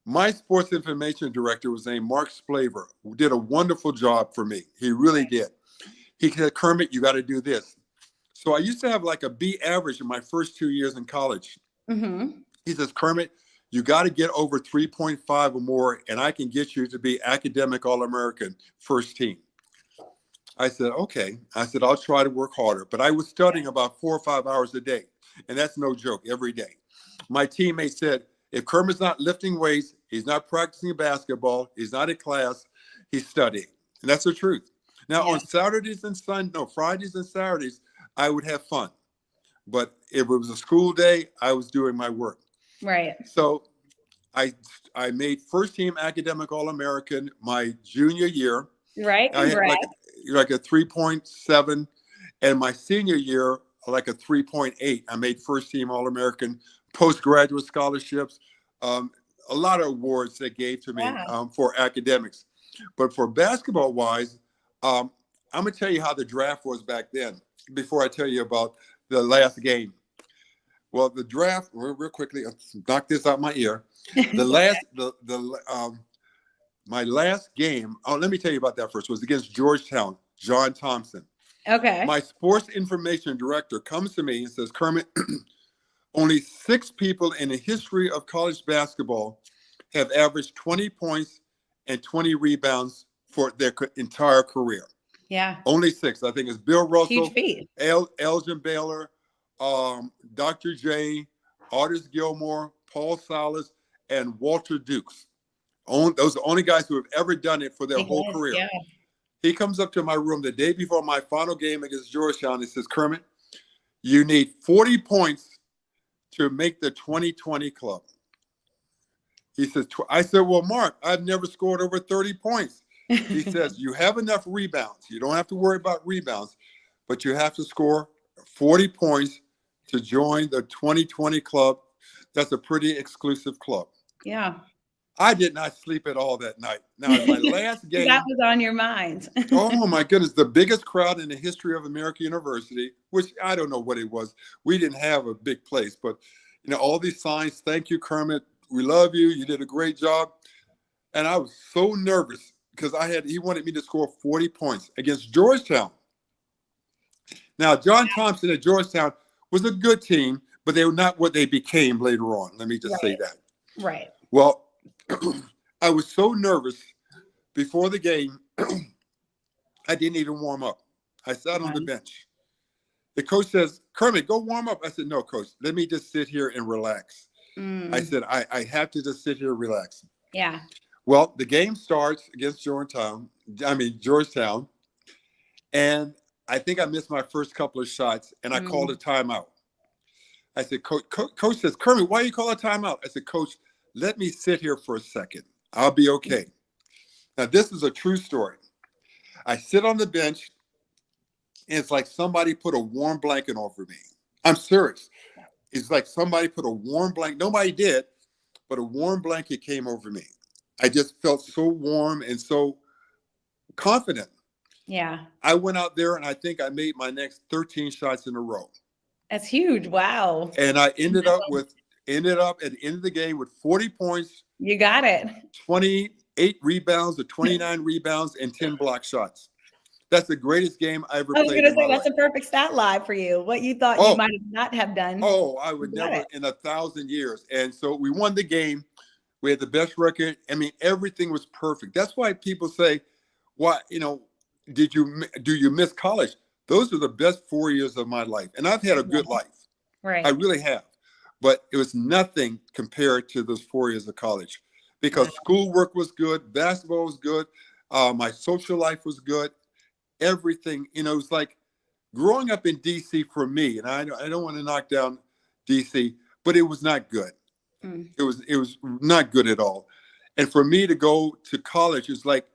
my sports information director was named Mark Splaver, who did a wonderful job for me. He really did. He said, Kermit, you got to do this. So I used to have like a B average in my first 2 years in college. Mm-hmm. He says, Kermit, you got to get over 3.5 or more, and I can get you to be academic All-American first team. I said, okay. I said, I'll try to work harder. But I was studying about 4 or 5 hours a day. And that's no joke, every day. My teammate said, if Kermit's not lifting weights, he's not practicing basketball, he's not in class, he's studying. And that's the truth. Now, on Saturdays and Fridays and Saturdays, I would have fun. But if it was a school day, I was doing my work. Right. So I made first team academic All-American my junior year. Right. I had like a 3.7, and my senior year, like a 3.8. I made first team All-American, postgraduate scholarships, a lot of awards they gave to me for academics. But for basketball wise, I'm going to tell you how the draft was back then before I tell you about the last game. Well, the draft, real quickly, knock this out my ear. My last game, let me tell you about that first, was against Georgetown, John Thompson. Okay. My sports information director comes to me and says, Kermit, only 6 people in the history of college basketball have averaged 20 points and 20 rebounds for their entire career. Yeah. Only 6. I think it's Bill Russell, huge feat. Elgin Baylor, Dr. J, Artis Gilmore, Paul Silas, and Walter Dukes. Those are the only guys who have ever done it for their whole career. Yeah. He comes up to my room the day before my final game against Georgetown. He says, Kermit, you need 40 points to make the 2020 club. He says, I said, well, Mark, I've never scored over 30 points. He says, you have enough rebounds. You don't have to worry about rebounds, but you have to score 40 points to join the 2020 club. That's a pretty exclusive club. Yeah. I did not sleep at all that night. Now, in my last game. That was on your mind. Oh, my goodness. The biggest crowd in the history of American University, which I don't know what it was. We didn't have a big place, but, all these signs, thank you, Kermit. We love you. You did a great job. And I was so nervous because he wanted me to score 40 points against Georgetown. Now, John Thompson at Georgetown was a good team, but they were not what they became later on. Let me just say that. Right. Well, I was so nervous before the game, I didn't even warm up. I sat on the bench. The coach says, Kermit, go warm up. I said, no, coach, let me just sit here and relax. I said, I have to just sit here and relax. Yeah. Well, the game starts against Georgetown. And I think I missed my first couple of shots, and I called a timeout. I said, Coach says, Kermit, why you call a timeout? I said, Coach, let me sit here for a second. I'll be okay. Now, this is a true story. I sit on the bench, and it's like somebody put a warm blanket over me. I'm serious. It's like somebody put a warm blanket. Nobody did, but a warm blanket came over me. I just felt so warm and so confident. Yeah. I went out there, and I think I made my next 13 shots in a row. That's huge. Wow. And I ended up at the end of the game with 40 points. You got it. 28 rebounds or 29 rebounds and 10 block shots. That's the greatest game I ever played. I was going to say, that's a perfect stat line for you. What you thought you might not have done. Oh, I would never in 1,000 years. And so we won the game. We had the best record. I mean, everything was perfect. That's why people say, "Why, do you miss college?" Those are the best 4 years of my life. And I've had a good life. Right. I really have. But it was nothing compared to those 4 years of college because schoolwork was good. Basketball was good. My social life was good. Everything, it was like growing up in D.C. for me, and I don't want to knock down D.C., but it was not good. It was not good at all. And for me to go to college is like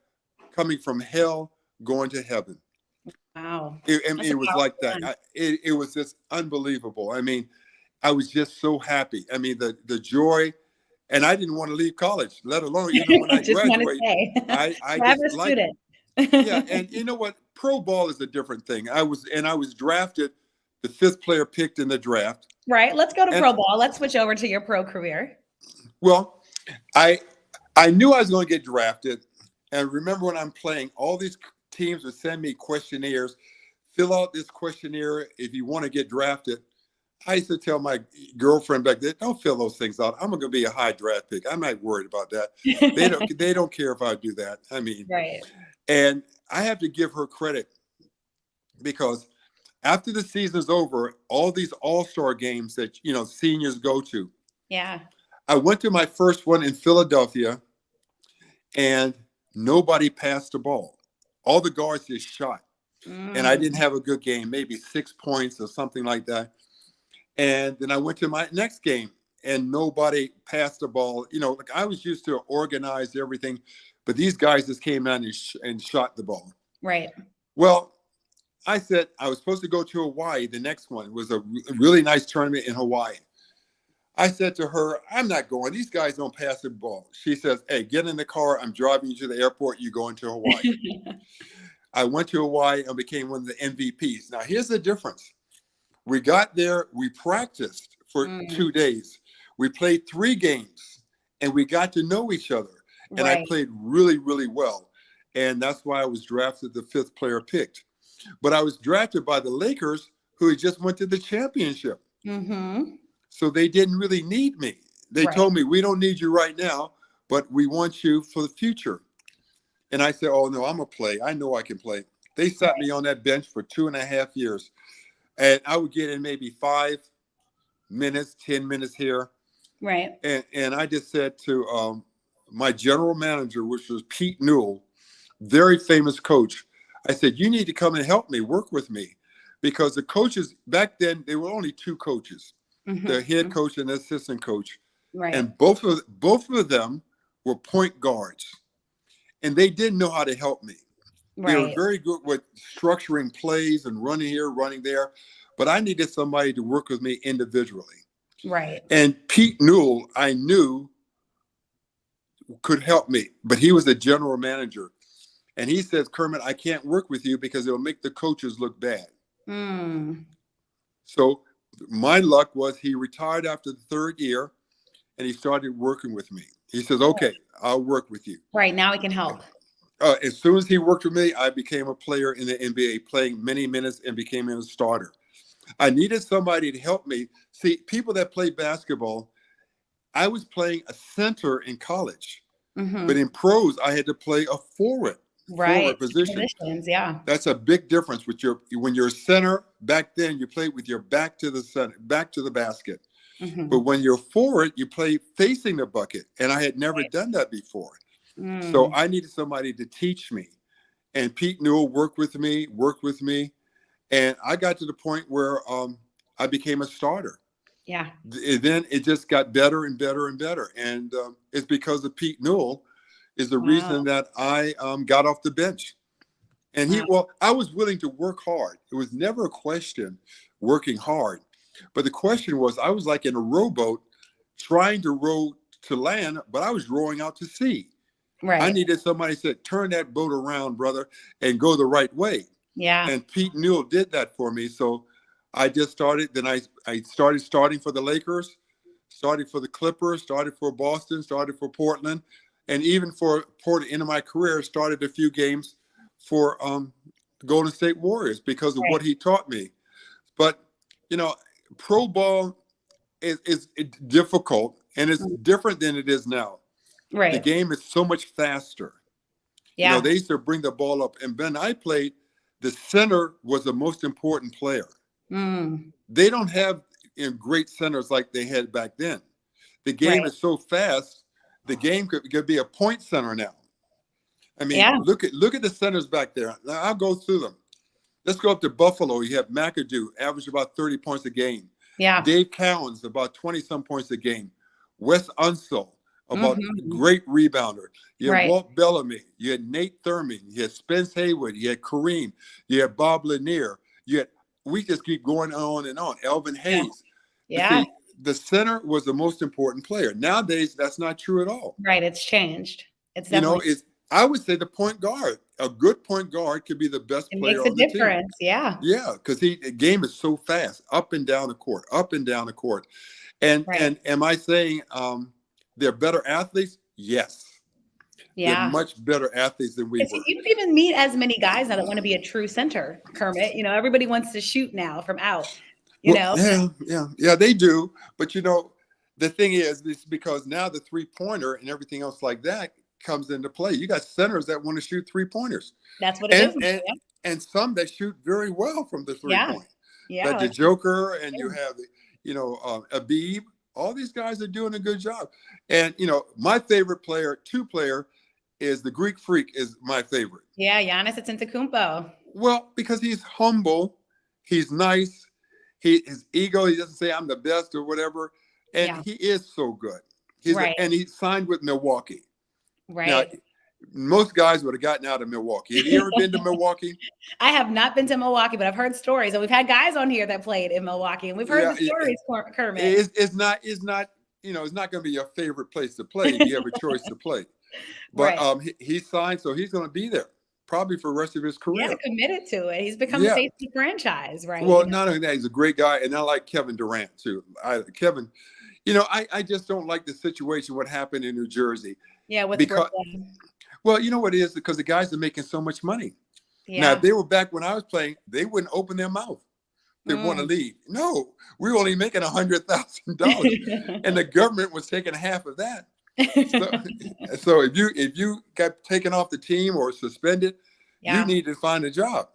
coming from hell, going to heaven. Wow. It was like that. It was just unbelievable. I mean, I was just so happy. I mean, the joy, and I didn't want to leave college, let alone, when I graduated. I just liked it. Yeah, and you know what? Pro ball is a different thing. I was drafted the 5th player picked in the draft. Right. Let's go to pro ball. Let's switch over to your pro career. Well, I knew I was going to get drafted. And remember when I'm playing all these teams would send me questionnaires, fill out this questionnaire if you want to get drafted. I used to tell my girlfriend back then, don't fill those things out. I'm going to be a high draft pick. I'm not worried about that. They don't care if I do that. I mean, right. And I have to give her credit because after the season's over, all these all-star games that, seniors go to. Yeah. I went to my first one in Philadelphia and nobody passed the ball. All the guards just shot. And I didn't have a good game, maybe 6 points or something like that. And then I went to my next game and nobody passed the ball. Like I was used to organize everything, but these guys just came out and shot the ball. Right. Well, I said I was supposed to go to Hawaii. The next one was a really nice tournament in Hawaii. I said to her, I'm not going. These guys don't pass the ball. She says, hey, get in the car. I'm driving you to the airport. You're going to Hawaii. I went to Hawaii and became one of the MVPs. Now, here's the difference. We got there. We practiced for 2 days. We played 3 games, and we got to know each other. And I played really, really well. And that's why I was drafted the 5th player picked. But I was drafted by the Lakers, who had just went to the championship. Mm-hmm. So they didn't really need me. They told me, we don't need you right now, but we want you for the future. And I said, oh, no, I'm going to play. I know I can play. They sat me on that bench for 2.5 years. And I would get in maybe 5 minutes, 10 minutes here. Right. And I just said to my general manager, which was Pete Newell, very famous coach, I said, you need to come and help me, work with me. Because the coaches, back then, there were only 2 coaches, the head coach and the assistant coach. Right. And both of them were point guards. And they didn't know how to help me. They were very good with structuring plays and running here, running there. But I needed somebody to work with me individually. Right. And Pete Newell, I knew, could help me. But he was the general manager. And he says, Kermit, I can't work with you because it'll make the coaches look bad. So my luck was he retired after the 3rd year and he started working with me. He says, okay, I'll work with you. Right. Now he can help. As soon as he worked with me, I became a player in the NBA, playing many minutes and became a starter. I needed somebody to help me. See, people that play basketball, I was playing a center in college, but in pros, I had to play a forward position. Positions, yeah. That's a big difference with when you're a center. Back then, you played with your back to the center, back to the basket. But when you're forward, you play facing the bucket, and I had never done that before. So I needed somebody to teach me, and Pete Newell worked with me, and I got to the point where I became a starter. Yeah. Then it just got better and better and better, and it's because of Pete Newell is the reason that I got off the bench. And I was willing to work hard. It was never a question working hard. But the question was, I was like in a rowboat trying to row to land, but I was rowing out to sea. Right. I needed somebody to say, turn that boat around, brother, and go the right way. Yeah. And Pete Newell did that for me. So I just started. Then I started starting for the Lakers, started for the Clippers, started for Boston, started for Portland. And even for the end of my career, started a few games for the Golden State Warriors because of what he taught me. But, pro ball is difficult, and it's different than it is now. Right. The game is so much faster. Yeah. They used to bring the ball up. And when I played, the center was the most important player. They don't have great centers like they had back then. The game is so fast. The game could be a point center now. I mean, look at the centers back there. Now, I'll go through them. Let's go up to Buffalo. You have McAdoo, average about 30 points a game. Yeah. Dave Cowens, about 20-some points a game. Wes Unseld, about great rebounder. You had Walt Bellamy. You had Nate Thurman. You had Spence Hayward. You had Kareem. You had Bob Lanier. We just keep going on and on. Elvin Hayes. Yeah. See, the center was the most important player. Nowadays, that's not true at all. Right. It's changed. It's definitely. I would say the point guard. A good point guard could be the best player on the team. It makes a difference. Yeah. Yeah, because the game is so fast, up and down the court, up and down the court. And am I saying they're better athletes? Yes. Yeah. much better athletes than we were. You don't even meet as many guys now that want to be a true center, Kermit. Everybody wants to shoot now from out, Yeah, they do. But, the thing is because now the 3-pointer and everything else like that comes into play. You got centers that want to shoot 3-pointers. That's what it is. And some that shoot very well from the 3-point. Yeah. Like the Joker, and you have, Abib. All these guys are doing a good job. And, my favorite two-player is the Greek Freak is my favorite. Yeah, Giannis Antetokounmpo. Well, because he's humble, he's nice, his ego, he doesn't say I'm the best or whatever, and he is so good. And he signed with Milwaukee. Right. Now, most guys would have gotten out of Milwaukee. Have you ever been to Milwaukee? I have not been to Milwaukee, but I've heard stories, and we've had guys on here that played in Milwaukee, and we've heard the stories. Kermit, it's not it's not going to be your favorite place to play if you have a choice to play. But he signed, so he's going to be there probably for the rest of his career. Yeah, committed to it. He's become the face of the franchise, right? Well, not only that, he's a great guy, and I like Kevin Durant too. Kevin, I just don't like the situation what happened in New Jersey. Yeah, with because Brooklyn. Well, you know what it is? Because the guys are making so much money. Yeah. Now, if they were back when I was playing, they wouldn't open their mouth. They want to leave. No, we were only making $100,000, and the government was taking half of that. So if you got taken off the team or suspended, you need to find a job.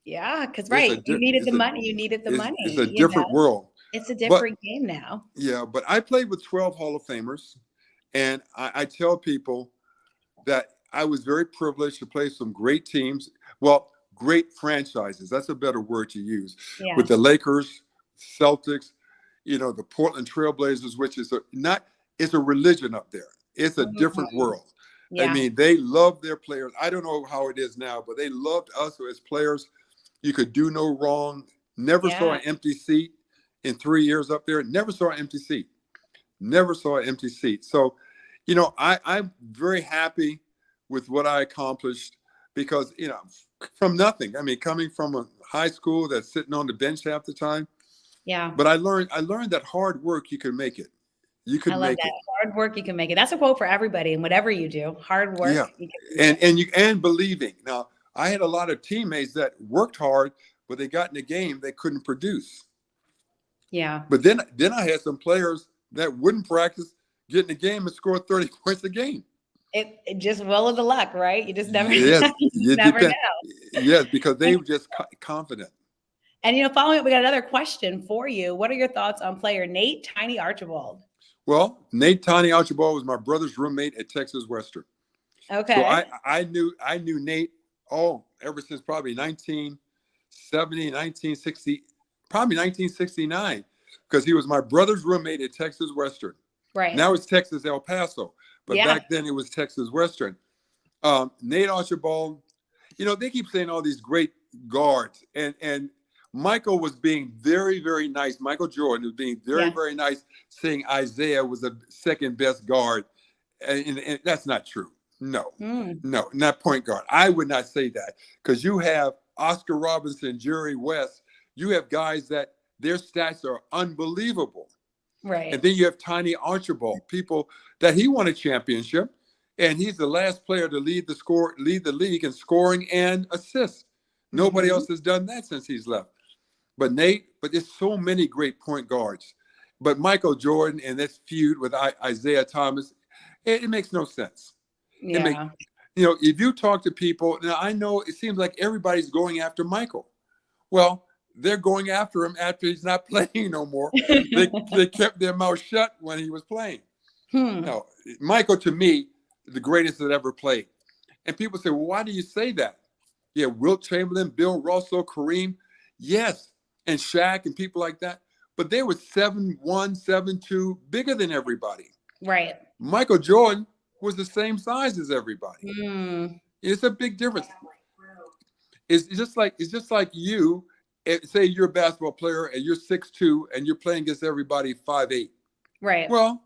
Yeah, because you needed the money. You needed the money. It's a different world. It's a different game now. Yeah, but I played with 12 Hall of Famers, and I tell people that I was very privileged to play some great teams. Well, great franchises. That's a better word to use. Yeah. With the Lakers, Celtics, the Portland Trailblazers, which is it's a religion up there. It's a different world. Yeah. I mean, they love their players. I don't know how it is now, but they loved us as players. You could do no wrong. Never saw an empty seat in 3 years up there. Never saw an empty seat. So, I'm very happy with what I accomplished because, from nothing. I mean, coming from a high school that's sitting on the bench half the time. Yeah. But I learned that hard work, you can make it. You can make it. Hard work, you can make it. That's a quote for everybody. And whatever you do, hard work. Yeah. You can and believing. Now, I had a lot of teammates that worked hard, but they got in the game, they couldn't produce. Yeah. But then I had some players that wouldn't practice, get in the game and score 30 points a game. It just will of the luck, right? You just never, you never know. Yes, because they were just confident. And, following up, we got another question for you. What are your thoughts on player Nate Tiny Archibald? Well, Nate Tiny Archibald was my brother's roommate at Texas Western. Okay. So I knew Nate, ever since probably 1970, 1960, probably 1969, because he was my brother's roommate at Texas Western. Right. Now it's Texas El Paso, but back then it was Texas Western. Nate Archibald, they keep saying all these great guards, and Michael was being very, very nice. Michael Jordan was being very, very nice, saying Isaiah was the second best guard, and that's not true. No, not point guard. I would not say that because you have Oscar Robertson, Jerry West. You have guys that their stats are unbelievable. Right. And then you have Tiny Archibald, people that he won a championship, and he's the last player to lead the league in scoring and assists. Nobody else has done that since he's left. But there's so many great point guards. But Michael Jordan and this feud with Isaiah Thomas, it makes no sense. Yeah. If you talk to people, now I know it seems like everybody's going after Michael. Well, they're going after him after he's not playing no more. They kept their mouth shut when he was playing. No, Michael, to me, the greatest that ever played. And people say, well, why do you say that? Yeah, Wilt Chamberlain, Bill Russell, Kareem, yes, and Shaq and people like that. But they were 7'1", 7'2", bigger than everybody. Right. Michael Jordan was the same size as everybody. It's a big difference. It's just like you. Say you're a basketball player and you're 6'2" and you're playing against everybody 5'8". Right. Well,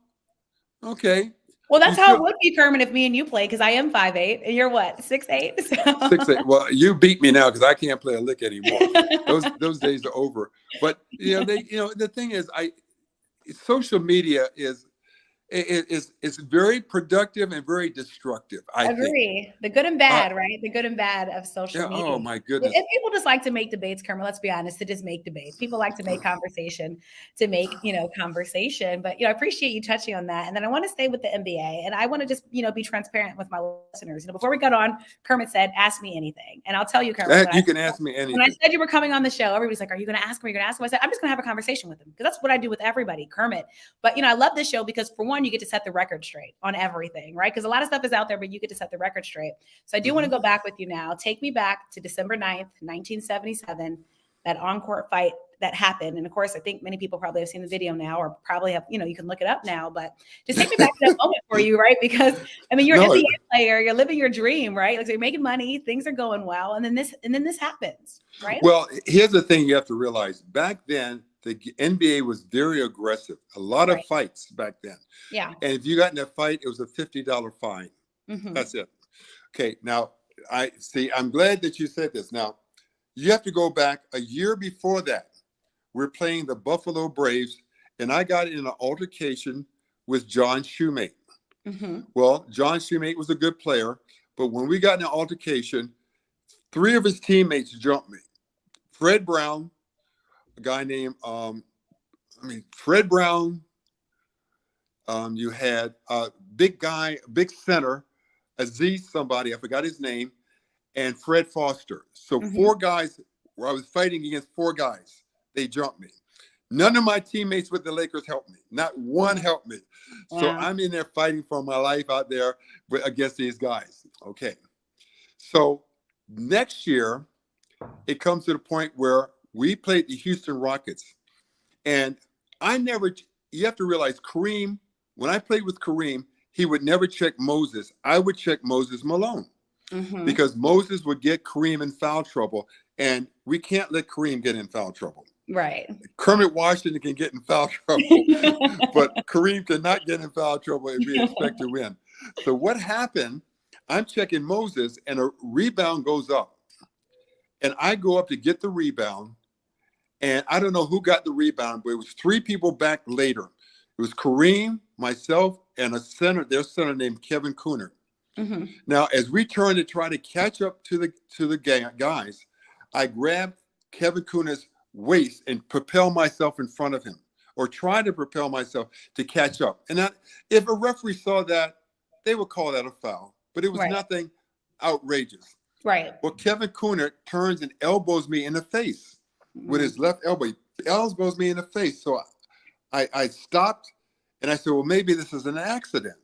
okay. Well, that's how it would be, Kermit, if me and you play, because I am 5'8", and you're what, 6'8"? 6'8". Well, you beat me now because I can't play a lick anymore. Those days are over. But the thing is, social media is It's very productive and very destructive, I think. Agree. The good and bad, right? The good and bad of social Yeah, media. oh my goodness. And people just like to make debates, Kermit. Let's be honest, to just make debates. People like to make conversation, to make, conversation. But, I appreciate you touching on that. And then I want to stay with the NBA. And I want to just, be transparent with my listeners. Before we got on, Kermit said, ask me anything. And I'll tell you, Kermit. You can ask me anything. When I said you were coming on the show, everybody's like, are you going to ask him? Are you going to ask him? I said, I'm just going to have a conversation with him, because that's what I do with everybody, Kermit. But, I love this show because, for one, you get to set the record straight on everything, right? Because a lot of stuff is out there, but you get to set the record straight. So I do want to go back with you now. Take me back to December 9th, 1977, that on-court fight that happened. And of course, I think many people probably have seen the video now, or probably have, you can look it up now, but just take me back to that moment for you, right? Because you're an NBA player, you're living your dream, right? Like, so you're making money, things are going well. And then this happens, right? Well, here's the thing you have to realize. Back then, the NBA was very aggressive. A lot of fights back then. Yeah. And if you got in a fight, it was a $50 fine. Mm-hmm. That's it. Okay. Now, I'm glad that you said this. Now, you have to go back a year before that. We're playing the Buffalo Braves, and I got in an altercation with John Shoemate. Mm-hmm. Well, John Shoemate was a good player, but when we got in an altercation, 3 of his teammates jumped me. Fred Brown, a guy named, Fred Brown. You had a big guy, big center, Aziz somebody, I forgot his name, and Fred Foster. So 4 guys, where I was fighting against 4 guys, they jumped me. None of my teammates with the Lakers helped me. Not one helped me. Wow. So I'm in there fighting for my life out there against these guys. Okay. So next year, it comes to the point where we played the Houston Rockets. And you have to realize Kareem, when I played with Kareem, he would never check Moses. I would check Moses Malone. Mm-hmm. Because Moses would get Kareem in foul trouble. And we can't let Kareem get in foul trouble. Right. Kermit Washington can get in foul trouble, but Kareem cannot get in foul trouble and we expect to win. So what happened, I'm checking Moses and a rebound goes up. And I go up to get the rebound. And I don't know who got the rebound, but it was 3 people back later. It was Kareem, myself, and their center named Kevin Cooner. Mm-hmm. Now, as we turned to try to catch up to the guys, I grabbed Kevin Cooner's waist and propel myself in front of him, or try to propel myself to catch up. And if a referee saw that, they would call that a foul, but it was nothing outrageous. Right. Well, Kevin Cooner turns and elbows me in the face with his left elbow. He elbows me in the face. So I stopped and I said, well, maybe this is an accident.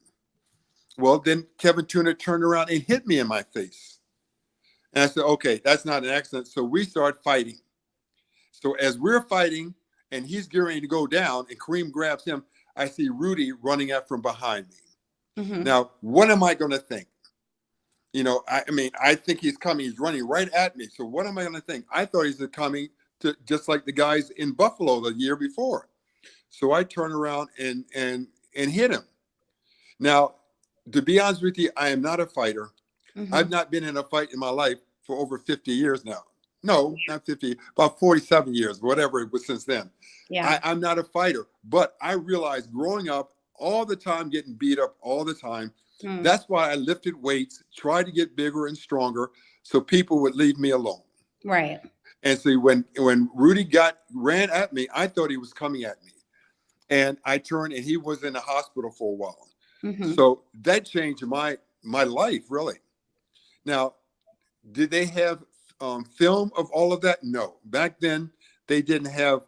Well, then Kevin Cooner turned around and hit me in my face. And I said, okay, that's not an accident. So we start fighting. So as we're fighting and he's getting ready to go down and Kareem grabs him, I see Rudy running up from behind me. Mm-hmm. Now, what am I going to think? I think he's coming. He's running right at me. So what am I going to think? I thought he was coming to just like the guys in Buffalo the year before. So I turn around and hit him. Now, to be honest with you, I am not a fighter. Mm-hmm. I've not been in a fight in my life for over 50 years now. No, not 50, about 47 years, whatever it was since then. Yeah. I'm not a fighter, but I realized growing up all the time, getting beat up all the time. That's why I lifted weights, tried to get bigger and stronger so people would leave me alone. Right. And so when Rudy ran at me, I thought he was coming at me. And I turned and he was in the hospital for a while. Mm-hmm. So that changed my life, really. Now, did they have film of all of that? No. Back then, they didn't have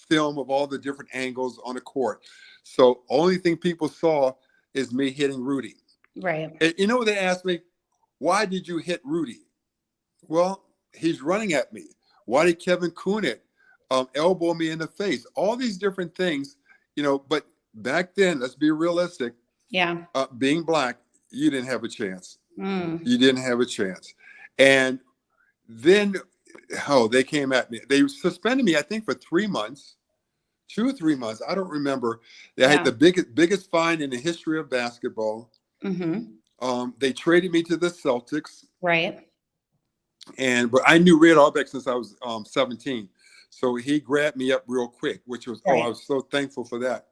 film of all the different angles on the court. So only thing people saw is me hitting Rudy. Right. And they asked me, why did you hit Rudy? Well, he's running at me. Why did Kevin Cooner elbow me in the face? All these different things, but back then, let's be realistic. Yeah. Being black, you didn't have a chance. You didn't have a chance. And then, they came at me. They suspended me, I think, for 3 months, 2 or 3 months. I don't remember. They had the biggest fine in the history of basketball. Mm-hmm. They traded me to the Celtics. Right. But I knew Red Auerbach since I was 17. So he grabbed me up real quick, which was, I was so thankful for that.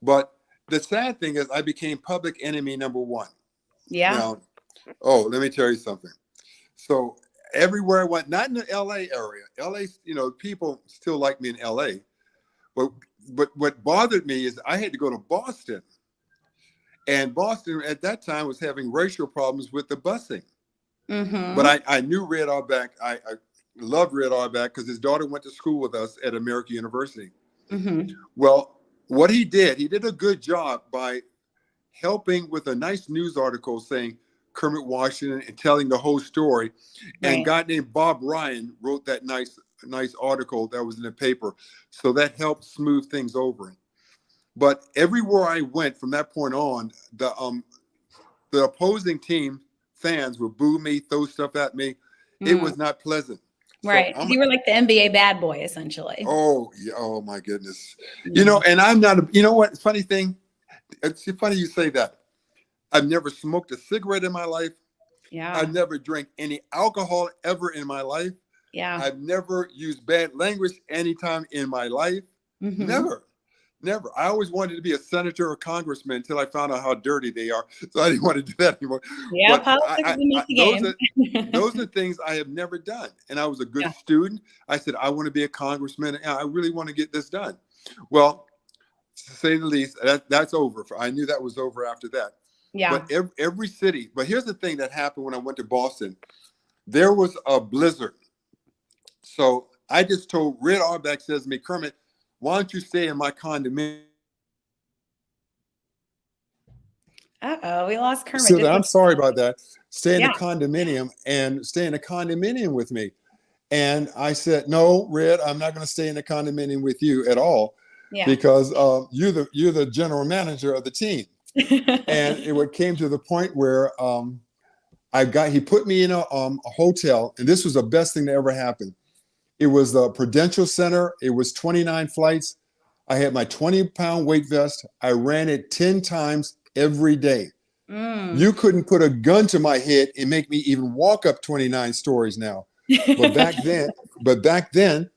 But the sad thing is I became public enemy number one. Yeah. Now, let me tell you something. So everywhere I went, not in the LA area. LA, people still like me in LA. But what bothered me is I had to go to Boston. And Boston at that time was having racial problems with the busing. Mm-hmm. But I knew Red Auerbach. I loved Red Auerbach because his daughter went to school with us at American University. Mm-hmm. Well, what he did a good job by helping with a nice news article saying Kermit Washington and telling the whole story. Right. And a guy named Bob Ryan wrote that nice article that was in the paper. So that helped smooth things over. But everywhere I went from that point on, the opposing team fans would boo me, throw stuff at me. It was not pleasant. Right. So you were like the NBA bad boy, essentially. Oh, yeah. Oh, my goodness. Yeah. And I'm not, what? Funny thing. It's funny you say that. I've never smoked a cigarette in my life. Yeah. I've never drank any alcohol ever in my life. Yeah. I've never used bad language anytime in my life. Mm-hmm. Never. I always wanted to be a senator or congressman until I found out how dirty they are. So I didn't want to do that anymore. Yeah, politics is the game. Those are things I have never done. And I was a good student. I said, I want to be a congressman. And I really want to get this done. Well, to say the least, that's over. I knew that was over after that. Yeah. But every city. But here's the thing that happened when I went to Boston. There was a blizzard. So I just told Red Auerbach says to me, Kermit, why don't you stay in my condominium? Uh-oh, we lost Kermit. So I'm sorry about that. Stay in the condominium and stay in a condominium with me. And I said, no, Red, I'm not going to stay in the condominium with you at all. Yeah. Because you're the general manager of the team. And it came to the point where he put me in a hotel, and this was the best thing that ever happened. It was the Prudential Center. It was 29 flights. I had my 20-pound weight vest. I ran it 10 times every day. You couldn't put a gun to my head and make me even walk up 29 stories now. But back then,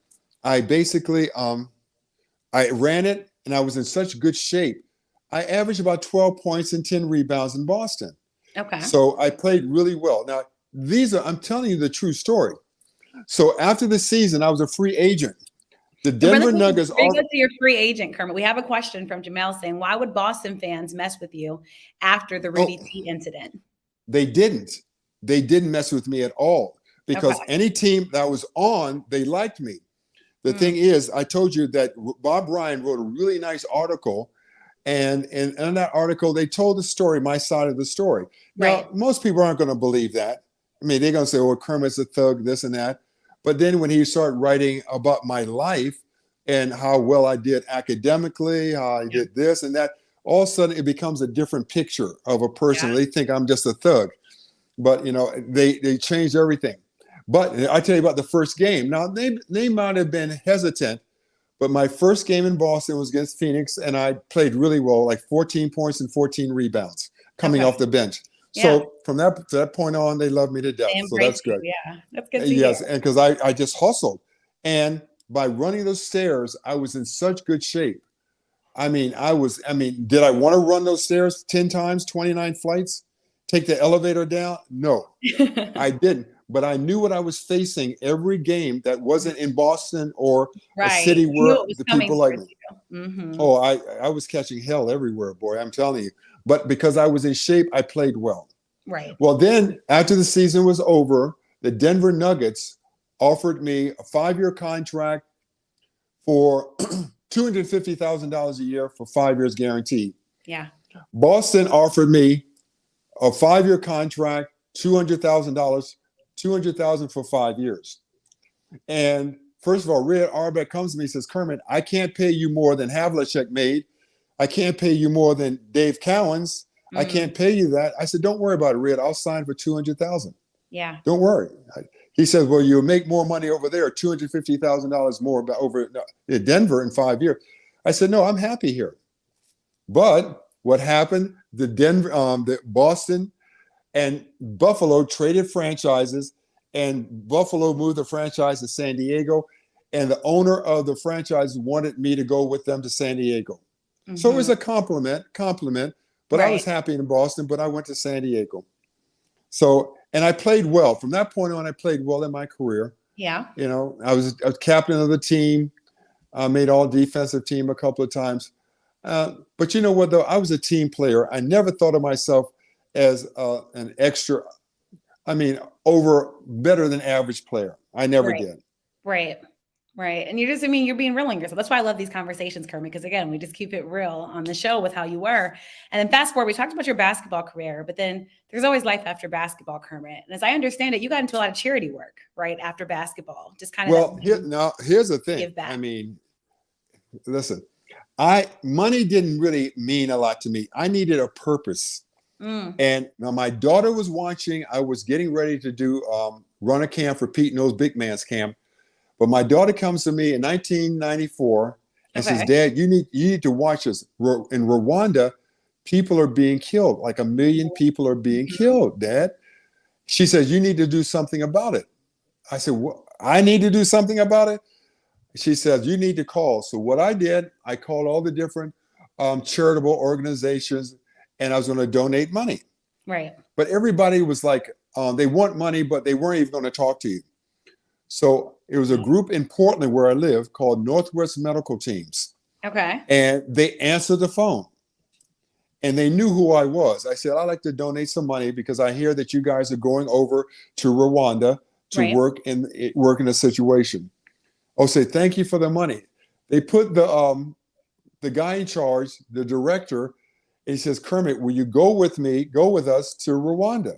I basically I ran it, and I was in such good shape. I averaged about 12 points and 10 rebounds in Boston. Okay. So I played really well. Now, I'm telling you the true story. So after the season, I was a free agent. The Denver Nuggets. Before you go to your free agent, Kermit, we have a question from Jamel saying, why would Boston fans mess with you after the Rudy T incident? They didn't. They didn't mess with me at all because any team that was on, they liked me. The thing is, I told you that Bob Ryan wrote a really nice article. And in that article, they told the story, my side of the story. Now, most people aren't going to believe that. I mean, they're going to say, well, Kermit's a thug, this and that. But then when he started writing about my life and how well I did academically, how I did this and that, all of a sudden it becomes a different picture of a person. They think I'm just a thug. But, they changed everything. But I tell you about the first game. Now, they might have been hesitant, but my first game in Boston was against Phoenix, and I played really well, like 14 points and 14 rebounds coming off the bench. So from that point on, they love me to death. So that's good. Yeah, that's good to Yes, hear. and because I just hustled. And by running those stairs, I was in such good shape. Did I want to run those stairs 10 times, 29 flights, take the elevator down? No, I didn't. But I knew what I was facing every game that wasn't in Boston or a city where the people like me. Oh, I was catching hell everywhere, boy, I'm telling you. But because I was in shape, I played well. Right. Well, then after the season was over, the Denver Nuggets offered me a 5-year contract for $250,000 a year for 5 years guaranteed. Yeah. Boston offered me a 5-year contract, $200,000 for 5 years. And first of all, Red Auerbach comes to me and says, Kermit, I can't pay you more than Havlicek made. I can't pay you more than Dave Cowens. I can't pay you that. I said, don't worry about it, Red. I'll sign for $200,000. Yeah. Don't worry. He says, well, you'll make more money over there, $250,000 more over in Denver in 5 years. I said, no, I'm happy here. But what happened? The Boston and Buffalo traded franchises, and Buffalo moved the franchise to San Diego, and the owner of the franchise wanted me to go with them to San Diego. So it was a compliment, but I was Right. happy in Boston, but I went to San Diego. So, and I played well. From that point on, I played well in my career. Yeah. You know, I was captain of the team. I made all defensive team a couple of times. But you know what, though? I was a team player. I never thought of myself as an extra, over better than average player. I never Right. did. Right. Right. And you're being real in yourself. That's why I love these conversations, Kermit, because again, we just keep it real on the show with how you were. And then fast forward, we talked about your basketball career, but then there's always life after basketball, Kermit. And as I understand it, you got into a lot of charity work right after basketball, just kind of Well, here's the thing. give back. I mean, listen, money didn't really mean a lot to me. I needed a purpose. And now my daughter was watching. I was getting ready to do run a camp for Pete Knows Big Man's Camp. But my daughter comes to me in 1994 and says, Dad, you need to watch this. In Rwanda, people are being killed. Like 1 million people are being killed, Dad. She says, you need to do something about it. I said, what? I need to do something about it? She says, you need to call. So what I did, I called all the different charitable organizations, and I was going to donate money. Right. But everybody was like, they want money, but they weren't even going to talk to you. So it was a group in Portland where I live called Northwest Medical Teams. Okay. And they answered the phone. And they knew who I was. I said, I'd like to donate some money because I hear that you guys are going over to Rwanda to work in a situation. Oh, say, thank you for the money. They put the guy in charge, the director, and he says, Kermit, will you go with us to Rwanda?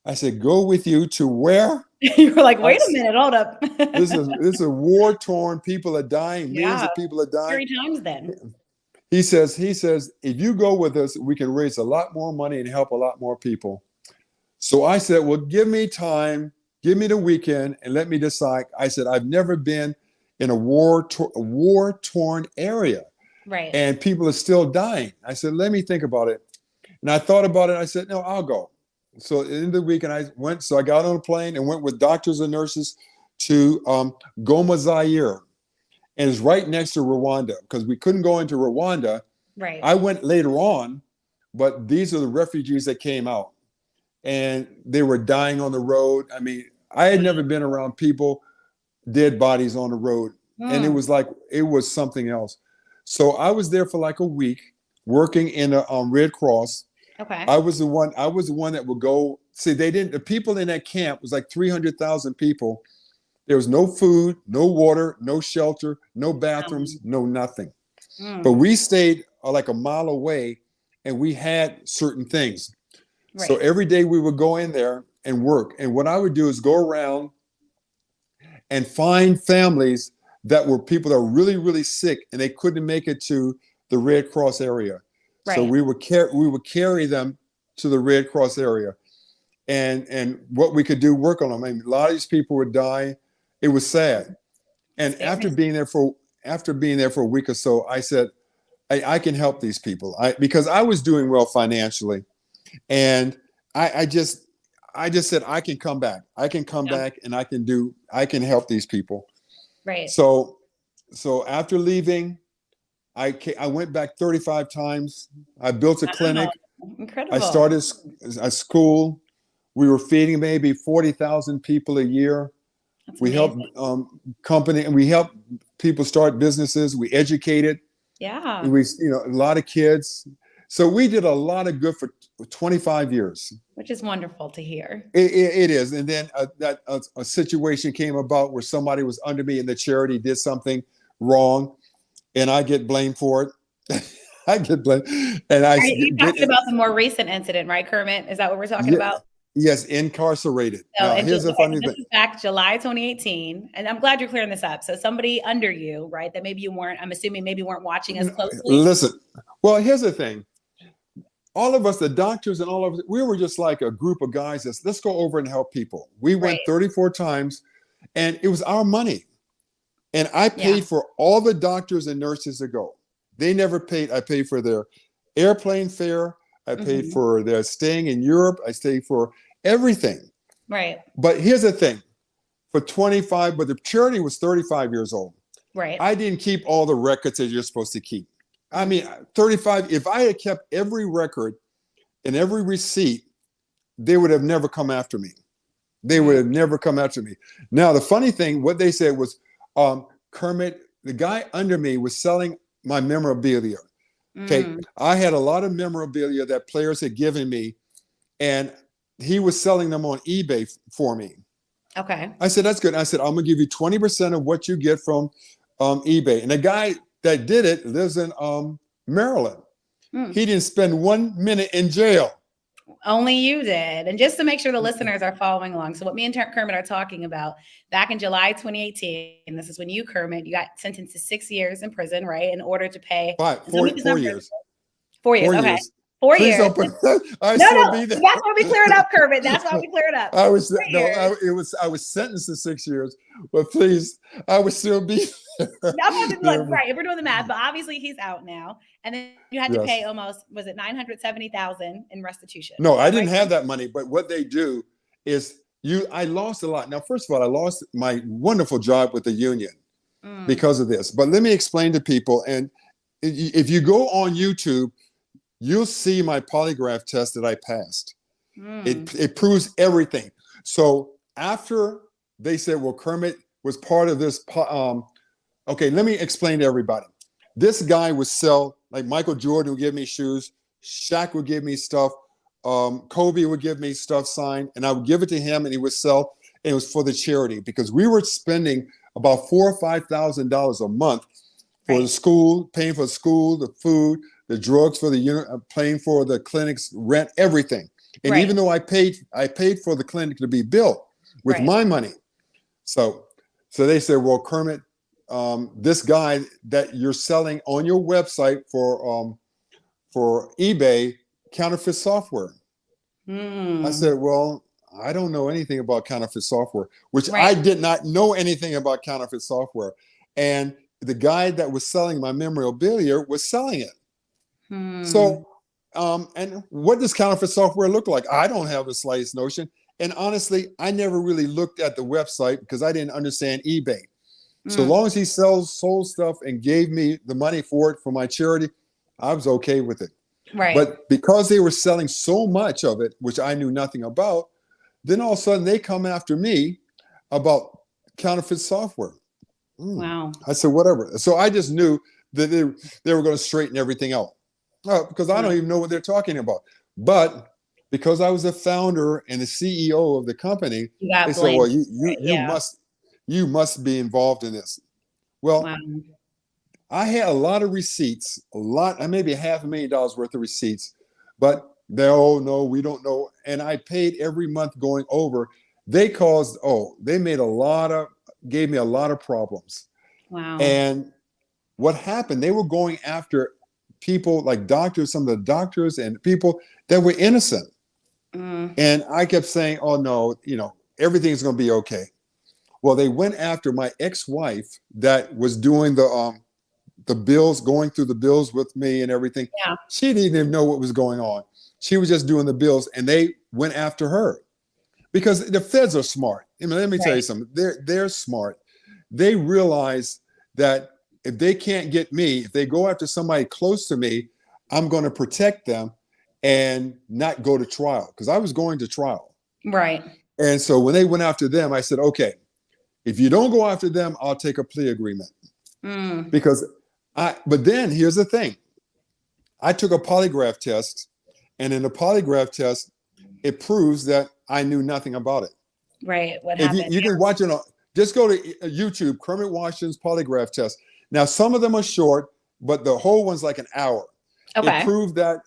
I said, go with you to where? You were like, wait a minute, hold up. This is war-torn. People are dying. Millions of people are dying. 3 times then. He says, if you go with us, we can raise a lot more money and help a lot more people. So I said, well, give me time, give me the weekend, and let me decide. I said, I've never been in a war-torn area. Right. And people are still dying. I said, let me think about it. And I thought about it. I said, no, I'll go. So at the end of the weekend, I got on a plane and went with doctors and nurses to Goma, Zaire. And it's right next to Rwanda because we couldn't go into Rwanda. Right. I went later on, but these are the refugees that came out. And they were dying on the road. I mean, I had never been around people, dead bodies on the road. And it was something else. So I was there for like a week working in a Red Cross. Okay. I was the one that would go. See, the people in that camp was like 300,000 people. There was no food, no water, no shelter, no bathrooms, no nothing. But we stayed like a mile away and we had certain things. Right. So every day we would go in there and work. And what I would do is go around and find families that were people that were really, really sick and they couldn't make it to the Red Cross area. Right. So we would carry them to the Red Cross area, and what we could do, work on them. I mean, a lot of these people would die. It was sad. And after being there for a week or so, I said, I can help these people. Because I was doing well financially, and I just said I can come back. I can come back, and I can help these people. Right. So after leaving, I went back 35 times. I built a clinic. Incredible. I started a school. We were feeding maybe 40,000 people a year. That's we amazing. helped we helped people start businesses. We educated. Yeah. A lot of kids. So we did a lot of good for 25 years. Which is wonderful to hear. It is. And then a situation came about where somebody was under me and the charity did something wrong. And I get blamed for it. I get blamed. And you're talking about the more recent incident, right, Kermit? Is that what we're talking about? Yes, incarcerated. So, here's a funny thing. This is back July 2018. And I'm glad you're clearing this up. So somebody under you, right, that maybe you weren't, I'm assuming maybe weren't watching as closely. Listen, well, here's the thing. All of us, the doctors and all of us, we were just like a group of guys let's go over and help people. We went 34 times and it was our money. And I paid for all the doctors and nurses to go. They never paid. I paid for their airplane fare. I paid for their staying in Europe. I stayed for everything. Right. But here's the thing. But the charity was 35 years old. Right. I didn't keep all the records that you're supposed to keep. I mean, 35, if I had kept every record and every receipt, they would have never come after me. They would have never come after me. Now, the funny thing, what they said was, Kermit, the guy under me was selling my memorabilia. Okay. I had a lot of memorabilia that players had given me, and he was selling them on eBay for me. Okay. I said, that's good. I said, I'm going to give you 20% of what you get from eBay. And the guy that did it lives in Maryland. He didn't spend 1 minute in jail. Only you did. And just to make sure the listeners are following along. So what me and Kermit are talking about, back in July 2018, and this is when you, Kermit, you got sentenced to 6 years in prison, right? In order to pay 4 years. 4 years. Okay. 4 years. No, Be there. That's why we clear it up, Kermit. That's why we clear it up. I was sentenced to 6 years, but please, I would still be there. Right. If we're doing the math, but obviously he's out now. And then you had to pay almost, was it $970,000 in restitution? No, I didn't have that money. But what they do is I lost a lot. Now, first of all, I lost my wonderful job with the union because of this. But let me explain to people. And if you go on YouTube, you'll see my polygraph test that I passed. It proves everything. So after they said, well, Kermit was part of this. Okay, let me explain to everybody. This guy would sell, like Michael Jordan would give me shoes, Shaq would give me stuff, Kobe would give me stuff signed, and I would give it to him, and he would sell. And it was for the charity, because we were spending about $4,000 or $5,000 a month for the school, paying for school, the food, the drugs for the unit, paying for the clinics, rent, everything. And even though I paid for the clinic to be built with my money. So they said, well, Kermit, this guy that you're selling on your website for eBay, counterfeit software. I said, well, I don't know anything about counterfeit software, which I did not know anything about counterfeit software. And the guy that was selling my memorabilia was selling it. So, and what does counterfeit software look like? I don't have the slightest notion. And honestly, I never really looked at the website because I didn't understand eBay. So long as he sold stuff and gave me the money for it for my charity, I was okay with it. Right. But because they were selling so much of it, which I knew nothing about, then all of a sudden they come after me about counterfeit software. Wow. I said, whatever. So I just knew that they were going to straighten everything out. Because I don't even know what they're talking about. But because I was the founder and the CEO of the company, they said, well, you must be involved in this. Well, I had a lot of receipts, maybe $500,000 worth of receipts, but no, we don't know. And I paid every month going over. They gave me a lot of problems. Wow. And what happened, they were going after people like doctors, some of the doctors and people that were innocent. And I kept saying, oh no, everything's going to be okay. Well, they went after my ex-wife that was doing the bills, going through the bills with me and everything. Yeah. She didn't even know what was going on. She was just doing the bills, and they went after her because the feds are smart. Let me tell you something. They're smart. They realize that if they can't get me, if they go after somebody close to me, I'm going to protect them and not go to trial, because I was going to trial. Right. And so when they went after them, I said, okay, if you don't go after them, I'll take a plea agreement. But then here's the thing. I took a polygraph test, and in the polygraph test, it proves that I knew nothing about it. Right. What happened? You can watch it just go to YouTube, Kermit Washington's polygraph test. Now, some of them are short, but the whole one's like an hour. Okay.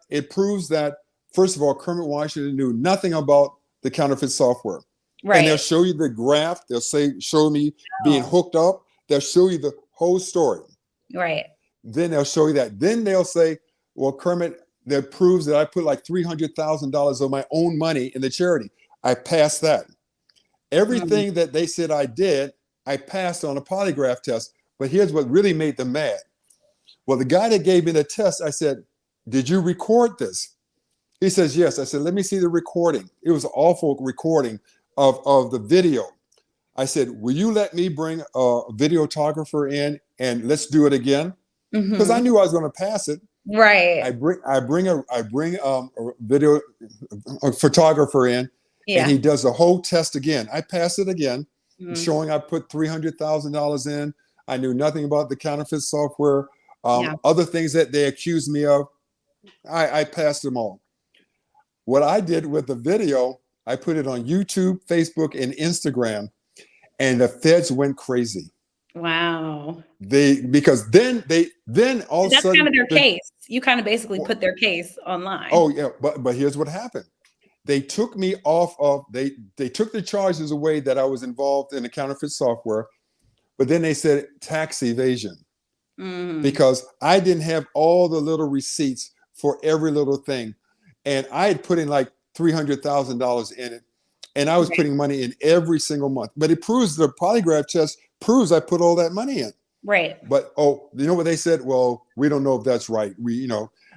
It proves that, first of all, Kermit Washington knew nothing about the counterfeit software. Right. And they'll show you the graph. They'll show me being hooked up. They'll show you the whole story. Right. Then they'll show you that. Then they'll say, well, Kermit, that proves that I put like $300,000 of my own money in the charity. I passed that. Everything that they said I did, I passed on a polygraph test. But here's what really made them mad. Well, the guy that gave me the test, I said, did you record this? He says, yes. I said, let me see the recording. It was an awful recording of the video. I said, will you let me bring a videographer in and let's do it again? because I knew I was going to pass it. Right. I bring a video a photographer in, and he does the whole test again. I pass it again, showing I put $300,000 in. I knew nothing about the counterfeit software. Other things that they accused me of, I passed them all. What I did with the video, I put it on YouTube, Facebook, and Instagram, and the feds went crazy. Wow. Because then all of a sudden, that's kind of their case. You kind of basically put their case online. Oh yeah, but here's what happened. They took me off of they took the charges away that I was involved in the counterfeit software, but then they said tax evasion because I didn't have all the little receipts for every little thing. And I had put in like $300,000 in it, and I was putting money in every single month. But it proves the polygraph test proves I put all that money in. Right. But you know what they said? Well, we don't know if that's right.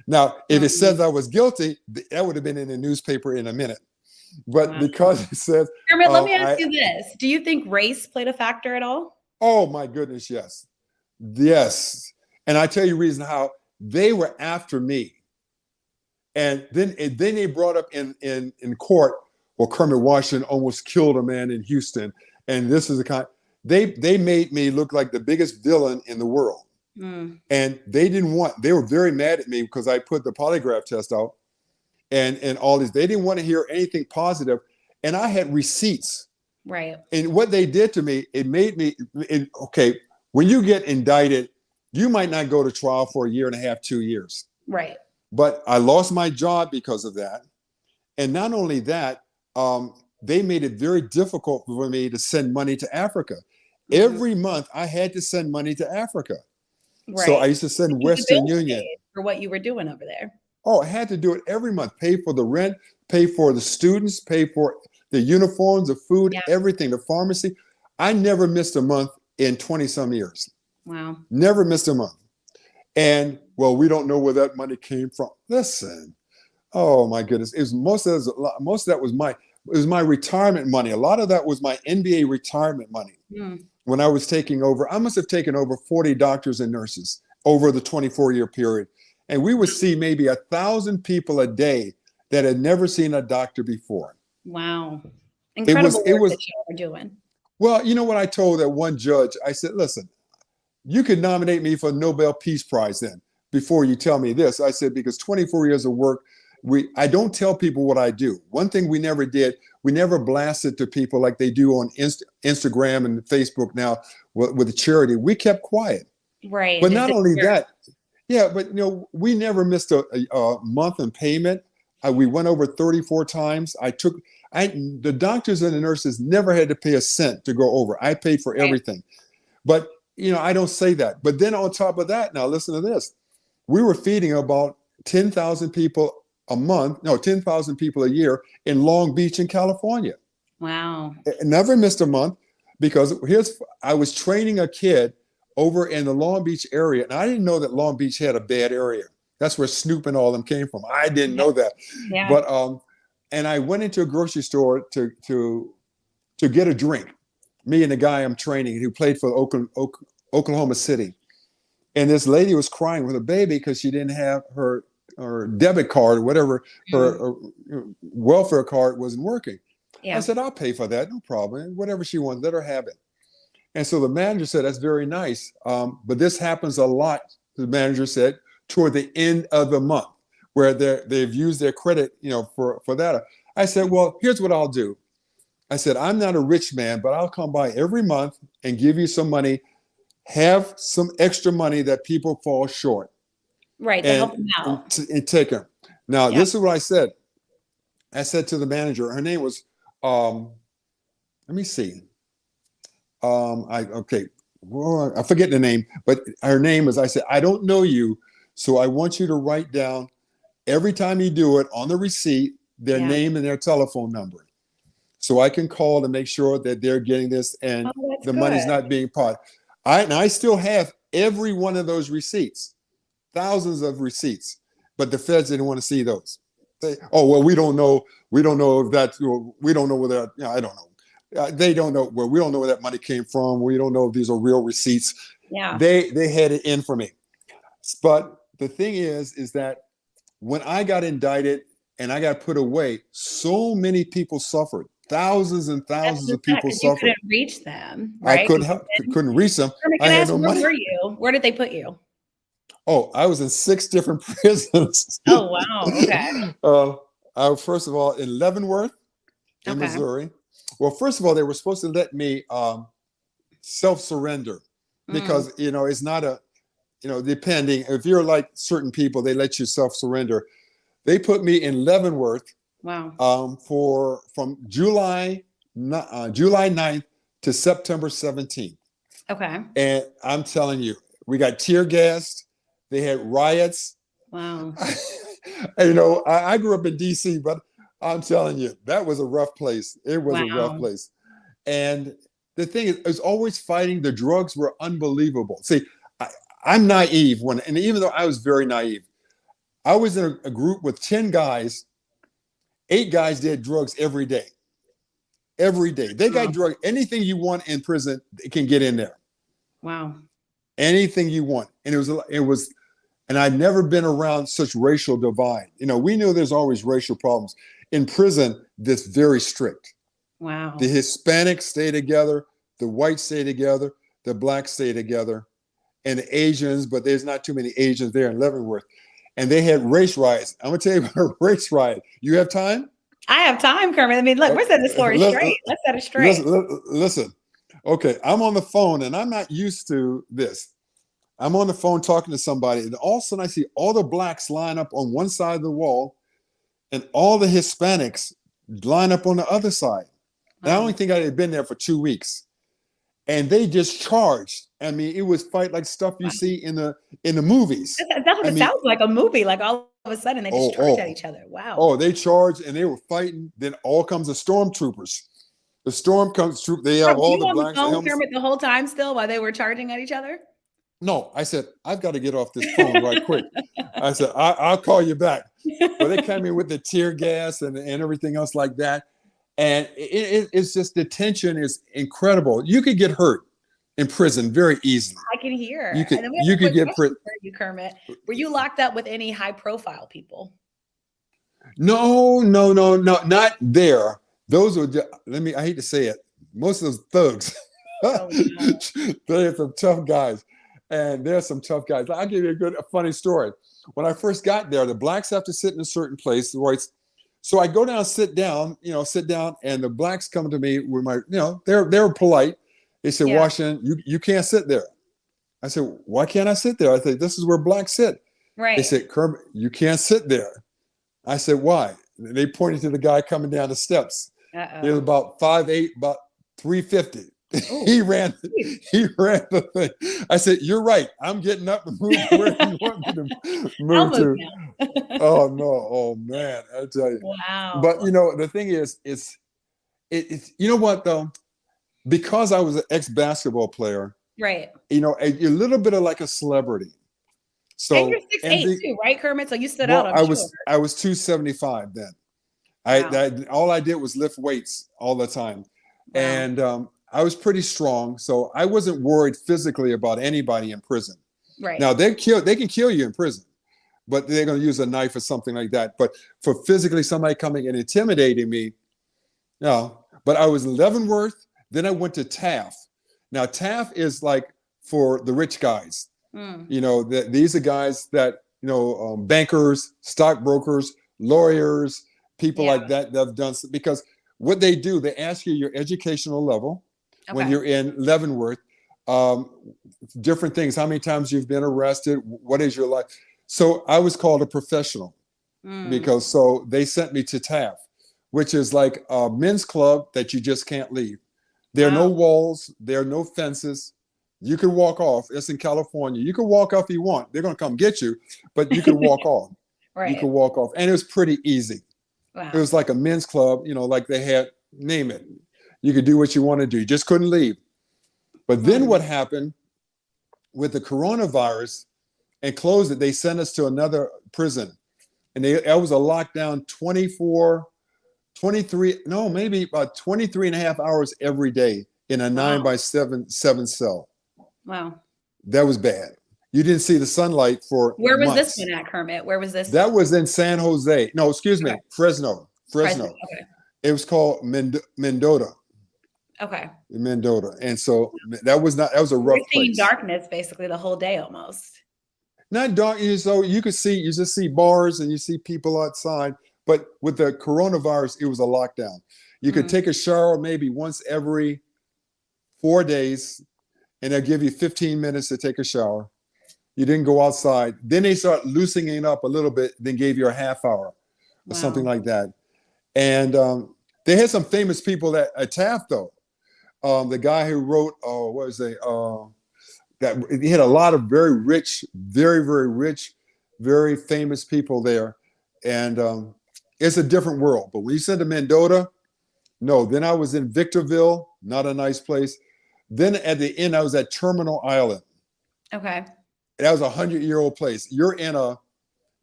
Now if it says I was guilty, that would have been in the newspaper in a minute. But because it says, Kermit, let me ask you this: do you think race played a factor at all? Oh my goodness, yes. And I tell you the reason how they were after me. And then they brought up in court, well, Kermit Washington almost killed a man in Houston. And this is the kind, they made me look like the biggest villain in the world. And they were very mad at me because I put the polygraph test out and all this. They didn't want to hear anything positive. And I had receipts. Right. And what they did to me, it made me, okay, when you get indicted, you might not go to trial for 1.5 years, 2 years. Right. But I lost my job because of that. And not only that, they made it very difficult for me to send money to Africa. Every month I had to send money to Africa. Right. So I used to send Western Union. For what you were doing over there. Oh, I had to do it every month, pay for the rent, pay for the students, pay for the uniforms, the food, everything, the pharmacy. I never missed a month in 20 some years. Wow. Never missed a month. And well, we don't know where that money came from. Listen, oh my goodness, most of that was my retirement money. A lot of that was my NBA retirement money. When I was taking over, I must have taken over 40 doctors and nurses over the 24-year period, and we would see maybe 1,000 people a day that had never seen a doctor before. Wow, incredible work that you were doing. Well, you know what I told that one judge? I said, listen, you could nominate me for a Nobel Peace Prize then before you tell me this. I said, because 24 years of work, I don't tell people what I do. One thing we never did, we never blasted to people like they do on Instagram and Facebook now with the charity. We kept quiet. Right. But not only that, but we never missed a month in payment. We went over 34 times. The doctors and the nurses never had to pay a cent to go over. I paid for everything. But I don't say that. But then on top of that, now listen to this. We were feeding about 10,000 people a month, 10,000 people a year in Long Beach in California. Wow. I never missed a month because I was training a kid over in the Long Beach area. And I didn't know that Long Beach had a bad area. That's where Snoop and all them came from. I didn't know that. Yeah. But and I went into a grocery store to get a drink. Me and the guy I'm training who played for Oklahoma City. And this lady was crying with a baby because she didn't have her debit card or whatever, her welfare card wasn't working. I said, I'll pay for that, no problem. Whatever she wants, let her have it. And so the manager said, that's very nice. But this happens a lot, the manager said, toward the end of the month, where they've used their credit, for that. I said, well, here's what I'll do. I said, I'm not a rich man, but I'll come by every month and give you some money, have some extra money that people fall short. Right, to help them out. And take them. Now, this is what I said. I said to the manager, her name was, let me see. I forget the name, but her name was, I said, I don't know you, so I want you to write down every time you do it on the receipt, their name and their telephone number. So I can call to make sure that they're getting this and the money's not being part. I still have every one of those receipts, thousands of receipts, but the feds didn't want to see those. We don't know if that's, we don't know whether, I don't know. They don't know. Well, we don't know where that money came from. We don't know if these are real receipts. Yeah. They had it in for me. But the thing is that when I got indicted and I got put away, so many people suffered. Thousands and thousands of people because you suffered. couldn't reach them, I right? couldn't reach them. I had no money. Where were you? Where did they put you? Oh, I was in 6 different prisons. Oh, wow. Okay. First of all, in Leavenworth, in Missouri. Well, first of all, they were supposed to let me self-surrender because, it's not a, depending, if you're like certain people, they let you self-surrender. They put me in Leavenworth. Wow. From July 9th to September 17th. Okay. And I'm telling you, we got tear gassed. They had riots. Wow. I grew up in DC, but I'm telling you, that was a rough place. It was a rough place. And the thing is always fighting. The drugs were unbelievable. See, I'm naive and even though I was very naive, I was in a group with 10 guys. 8 guys did drugs every day. Every day. They got drug. Anything you want in prison, it can get in there. Wow. Anything you want. And it was, and I'd never been around such racial divide. We knew there's always racial problems. In prison, this very strict. Wow. The Hispanics stay together, the whites stay together, the blacks stay together, and the Asians, but there's not too many Asians there in Leavenworth. And they had race riots. I'm gonna tell you about a race riot. You have time? I have time, Kermit. I mean, look, we're setting the story straight. Let's set it straight. Listen. Okay, I'm on the phone and I'm not used to this. I'm on the phone talking to somebody, and all of a sudden I see all the blacks line up on one side of the wall and all the Hispanics line up on the other side. And I only think I had been there for 2 weeks. And they just charged. I mean, it was fight like stuff you see in the movies. That's what it sounds like, a movie. Like all of a sudden they just charge at each other. Wow. Oh, they charged and they were fighting. Then all comes the stormtroopers. The storm comes troop. They have all the blacks. On the phone, Kermit, the whole time still while they were charging at each other? No, I said, I've got to get off this phone right quick. I said, I'll call you back. But they came in with the tear gas and everything else like that. And it's just, the tension is incredible. You could get hurt in prison very easily. I can hear. You could get prison. You, Kermit, were you locked up with any high profile people? No, not there. Those were just, I hate to say it, most of those thugs. Oh, no. They're some tough guys. And there's some tough guys. I'll give you a funny story. When I first got there, the blacks have to sit in a certain place. The whites. So I go down, sit down, and the blacks come to me with my, they're polite. They said, Washington, you can't sit there. I said, why can't I sit there? I said, this is where blacks sit. Right. They said, Kermit, you can't sit there. I said, why? They pointed to the guy coming down the steps. He was about 5'8", about 350. He ran the thing. I said, you're right. I'm getting up and moving where you want me to move to. Oh no. Oh man. I tell you. Wow. But the thing is, it's you know what though? Because I was an ex-basketball player, right? A little bit of like a celebrity. So and you're 6'8" too, right, Kermit? So you stood out. I was 275 then. Wow. All I did was lift weights all the time. Wow. And I was pretty strong, so I wasn't worried physically about anybody in prison. Right. Now they can kill you in prison, but they're going to use a knife or something like that. But for physically somebody coming and intimidating me, no. But I was in Leavenworth, then I went to Taft. Now Taft is like for the rich guys. These are guys that bankers, stockbrokers, lawyers, people like that have done, because what they do, they ask you your educational level. When you're in Leavenworth, different things, how many times you've been arrested, what is your life. So I was called a professional because they sent me to Taft, which is like a men's club that you just can't leave. There are no walls, there are no fences. You can walk off. It's in California. You can walk off if you want. They're going to come get you, but you can walk off. Right. You can walk off. And it was pretty easy. Wow. It was like a men's club, like they had, name it. You could do what you want to do. You just couldn't leave. But then what happened with the coronavirus and closed it, they sent us to another prison. And that was a lockdown 23 about 23 and a half hours every day in a 9 by 7 cell. Wow. That was bad. You didn't see the sunlight for Where was months. this one at, Kermit? Where was this? That was in San Jose. No, excuse me, Okay. Fresno. Okay. It was called Mendota. Okay. Mendota. And so that was a rough place. Darkness basically the whole day almost. Not dark, so you just see bars and you see people outside. But with the coronavirus, it was a lockdown. You could take a shower maybe once every 4 days, and they'll give you 15 minutes to take a shower. You didn't go outside. Then they start loosening it up a little bit, then gave you a half hour or something like that. And they had some famous people at Taft, though. The guy who wrote, that he had a lot of very rich, very, very rich, very famous people there. And it's a different world. But when you said to Mendota, no. Then I was in Victorville, not a nice place. Then at the end, I was at Terminal Island. Okay. That was a 100-year-old place. You're in a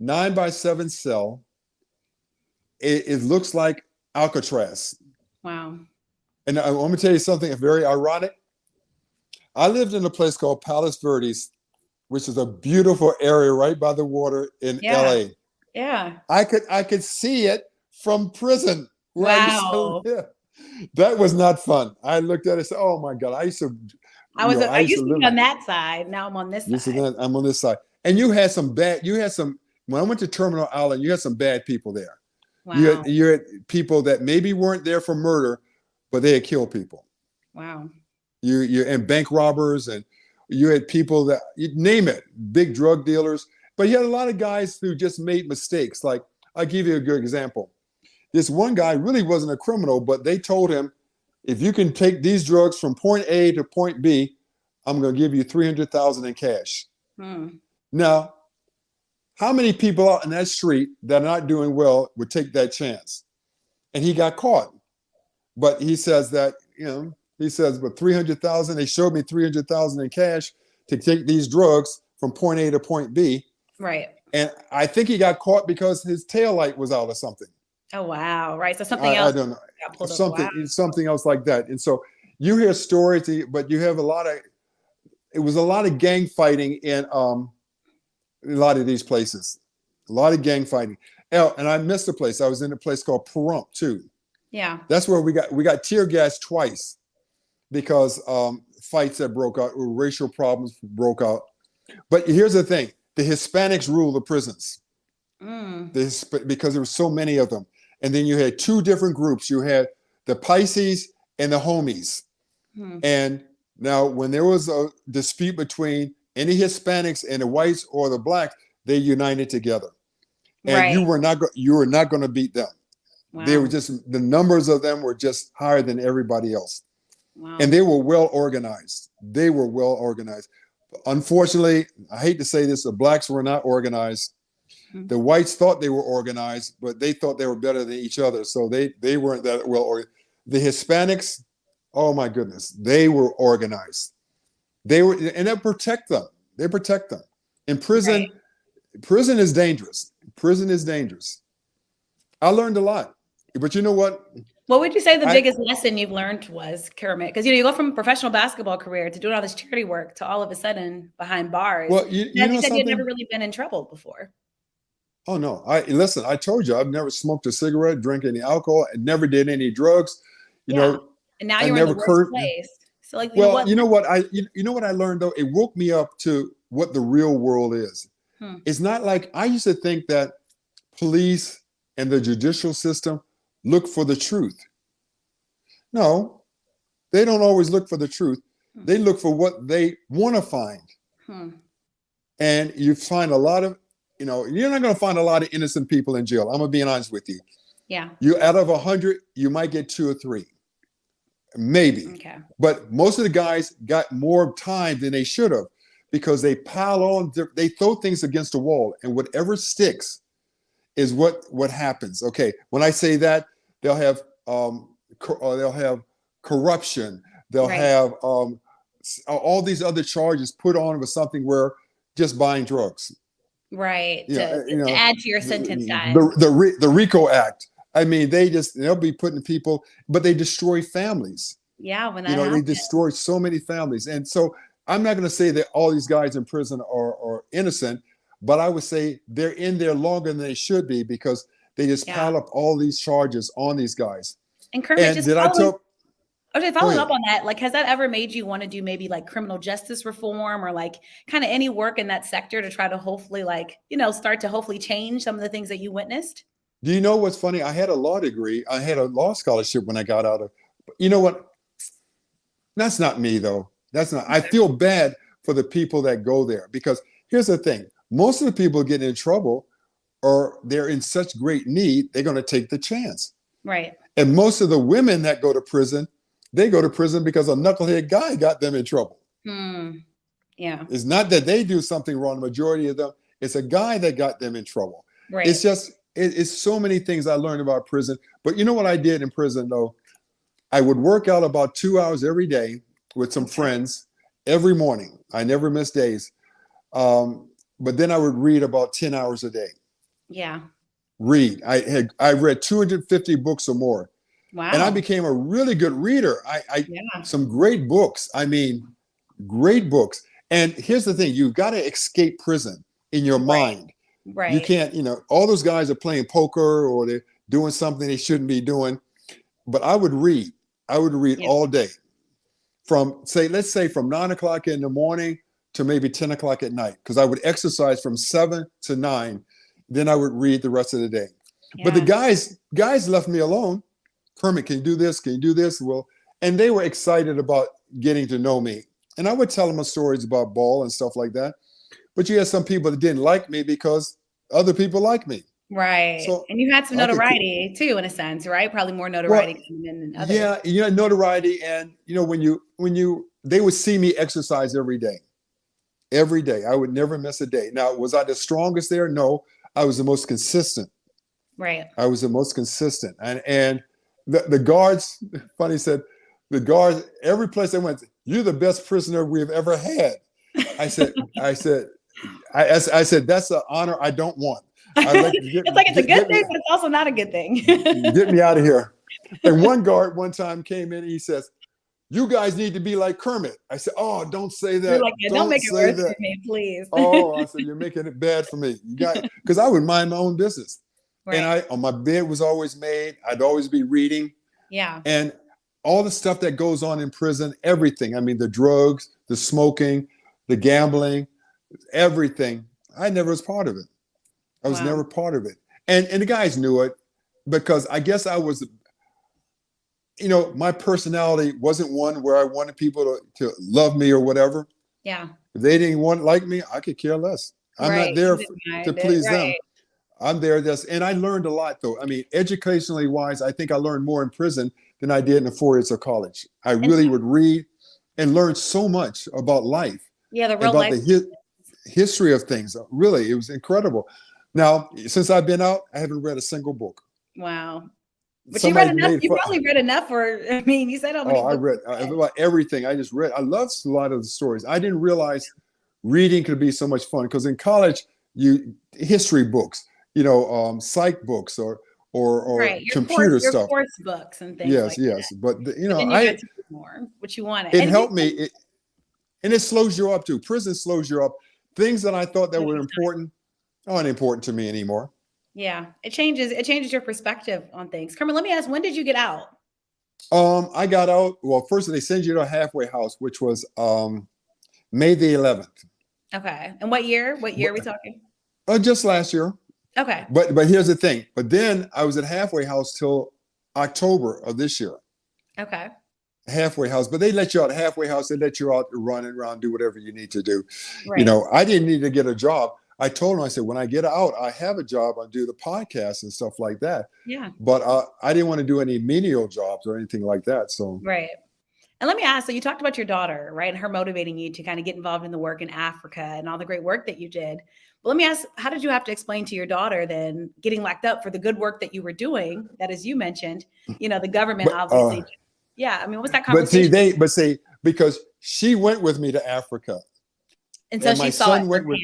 9x7 cell. It looks like Alcatraz. Wow. And I'm going to tell you something very ironic. I lived in a place called Palos Verdes, which is a beautiful area right by the water in LA. Yeah. I could see it from prison. Wow. That was not fun. I looked at it and said, oh my God, I used to be on that side. Now I'm on this side. I'm on this side. And when I went to Terminal Island, you had some bad people there. Wow. You had people that maybe weren't there for murder, but they had killed people. Wow. And bank robbers, and you had people that, you name it, big drug dealers. But you had a lot of guys who just made mistakes. Like, I'll give you a good example. This one guy really wasn't a criminal, but they told him, if you can take these drugs from point A to point B, I'm going to give you $300,000 in cash. Now, how many people out in that street that are not doing well would take that chance? And he got caught. But he says that, but $300,000, they showed me $300,000 in cash to take these drugs from point A to point B. Right. And I think he got caught because his tail light was out or something. Oh, wow. Right. So something else. I don't know. Something else like that. And so you hear stories, but you have it was a lot of gang fighting in a lot of these places. A lot of gang fighting. And I missed a place. I was in a place called Pahrump too. Yeah. That's where we got tear gas twice because fights that broke out, or racial problems broke out. But here's the thing. The Hispanics rule the prisons. Because there were so many of them. And then you had two different groups. You had the Pisces and the homies. And now when there was a dispute between any Hispanics and the whites or the blacks, they united together. And you were not going to beat them. Wow. They were just, the numbers of them were just higher than everybody else. Wow. And they were well organized. Unfortunately, I hate to say this, the blacks were not organized. The whites thought they were organized, but they thought they were better than each other. So they weren't that well organized. The Hispanics, oh my goodness, they were organized. And they protect them. In prison, prison is dangerous. I learned a lot. But you know what? What would you say the biggest lesson you've learned was, Kermit? Because you go from a professional basketball career to doing all this charity work to all of a sudden behind bars. Well, you said you'd never really been in trouble before. Oh no! I told you I've never smoked a cigarette, drank any alcohol, and never did any drugs. You know, and now you're in the worst place. So you know what I learned though? It woke me up to what the real world is. It's not like I used to think that police and the judicial system look for the truth. No, they don't always look for the truth. They look for what they want to find. And you find a lot of, you're not going to find a lot of innocent people in jail. I'm going to be honest with you. Yeah. Out of 100, you might get 2 or 3. Maybe. Okay. But most of the guys got more time than they should have because they pile on, they throw things against the wall, and whatever sticks is what happens. Okay. When I say that, they'll have corruption. They'll have all these other charges put on with something where just buying drugs. Right. To add to your sentence, guys. The RICO Act. I mean, they'll be putting people, but they destroy families. Yeah. When that happens. They destroy so many families. And so I'm not going to say that all these guys in prison are innocent, but I would say they're in there longer than they should be because they just pile up all these charges on these guys. And Kermit, and just did I tell? Okay, following up on that, like, has that ever made you want to do maybe like criminal justice reform or like kind of any work in that sector to try to hopefully like, start to hopefully change some of the things that you witnessed? Do you know what's funny? I had a law degree. I had a law scholarship when I got out of, you know what? That's not me though. That's not, I feel bad for the people that go there because here's the thing. Most of the people getting in trouble or they're in such great need, they're going to take the chance. Right. And most of the women that go to prison, they go to prison because a knucklehead guy got them in trouble. Yeah. It's not that they do something wrong. The majority of them, it's a guy that got them in trouble. Right. It's just, it's so many things I learned about prison. But you know what I did in prison though? I would work out about 2 hours every day with some friends every morning. I never missed days. But then I would read about 10 hours a day. Yeah. Read. I read 250 books or more. Wow. And I became a really good reader. Some great books. I mean, great books. And here's the thing, you've got to escape prison in your mind. Right. You can't, all those guys are playing poker or they're doing something they shouldn't be doing. But I would read. I would read all day. Let's say from 9 o'clock in the morning to maybe 10 o'clock at night. Because I would exercise from 7 to 9. Then I would read the rest of the day. Yeah. But the guys left me alone. Kermit, can you do this? Can you do this? Well, and they were excited about getting to know me. And I would tell them stories about ball and stuff like that. But you had some people that didn't like me because other people like me. Right. So and you had some notoriety too, in a sense, right? Probably more notoriety than others. Yeah, notoriety. And they would see me exercise every day. Every day. I would never miss a day. Now, was I the strongest there? No, I was the most consistent. Right. I was the most consistent. And the guards, funny said, the guards, every place I went, you're the best prisoner we've ever had. I said, that's an honor I don't want. It's a good thing, but it's also not a good thing. Get me out of here. And one guard one time came in and he says, you guys need to be like Kermit. I said, oh, don't say that. You're like, don't make it worse for me, please. Oh, I said, you're making it bad for me. Because I would mind my own business. Right. And my bed was always made. I'd always be reading. Yeah. And all the stuff that goes on in prison, everything. I mean, the drugs, the smoking, the gambling, everything. I never was part of it. I was never part of it. And the guys knew it because I guess I was, my personality wasn't one where I wanted people to love me or whatever. Yeah. If they didn't like me, I could care less. I'm not there to please them. I'm there. And I learned a lot, though. I mean, educationally wise, I think I learned more in prison than I did in the 4 years of college. I really would read and learn so much about life. Yeah, the real life. The history of things. Really, it was incredible. Now, since I've been out, I haven't read a single book. Wow. But you read enough. You probably read enough you said how many books. I read about everything. I just read. I loved a lot of the stories. I didn't realize reading could be so much fun because in college, history books, psych books or computer stuff. Your course books and things yes. that. But I more what you wanted. It helped me. And it slows you up too. Prison slows you up. Things that I thought that were important aren't important to me anymore. Yeah, it changes your perspective on things. Kermit, let me ask, when did you get out? I got out. Well, first they send you to a halfway house, which was May the 11th. Okay, and what year? What year are we talking? Just last year. Okay. But here's the thing. But then I was at halfway house till October of this year. Okay. Halfway house, but they let you out halfway house. They let you out to run around, do whatever you need to do. Right. I didn't need to get a job. I told them, I said, when I get out, I have a job. I do the podcast and stuff like that. Yeah. But I didn't want to do any menial jobs or anything like that. So. Right. And let me ask, so you talked about your daughter, right? And her motivating you to kind of get involved in the work in Africa and all the great work that you did. But let me ask, how did you have to explain to your daughter then getting locked up for the good work that you were doing? That, as you mentioned, the government obviously. Yeah. I mean, what was that conversation? But see, because she went with me to Africa. And so she saw it firsthand.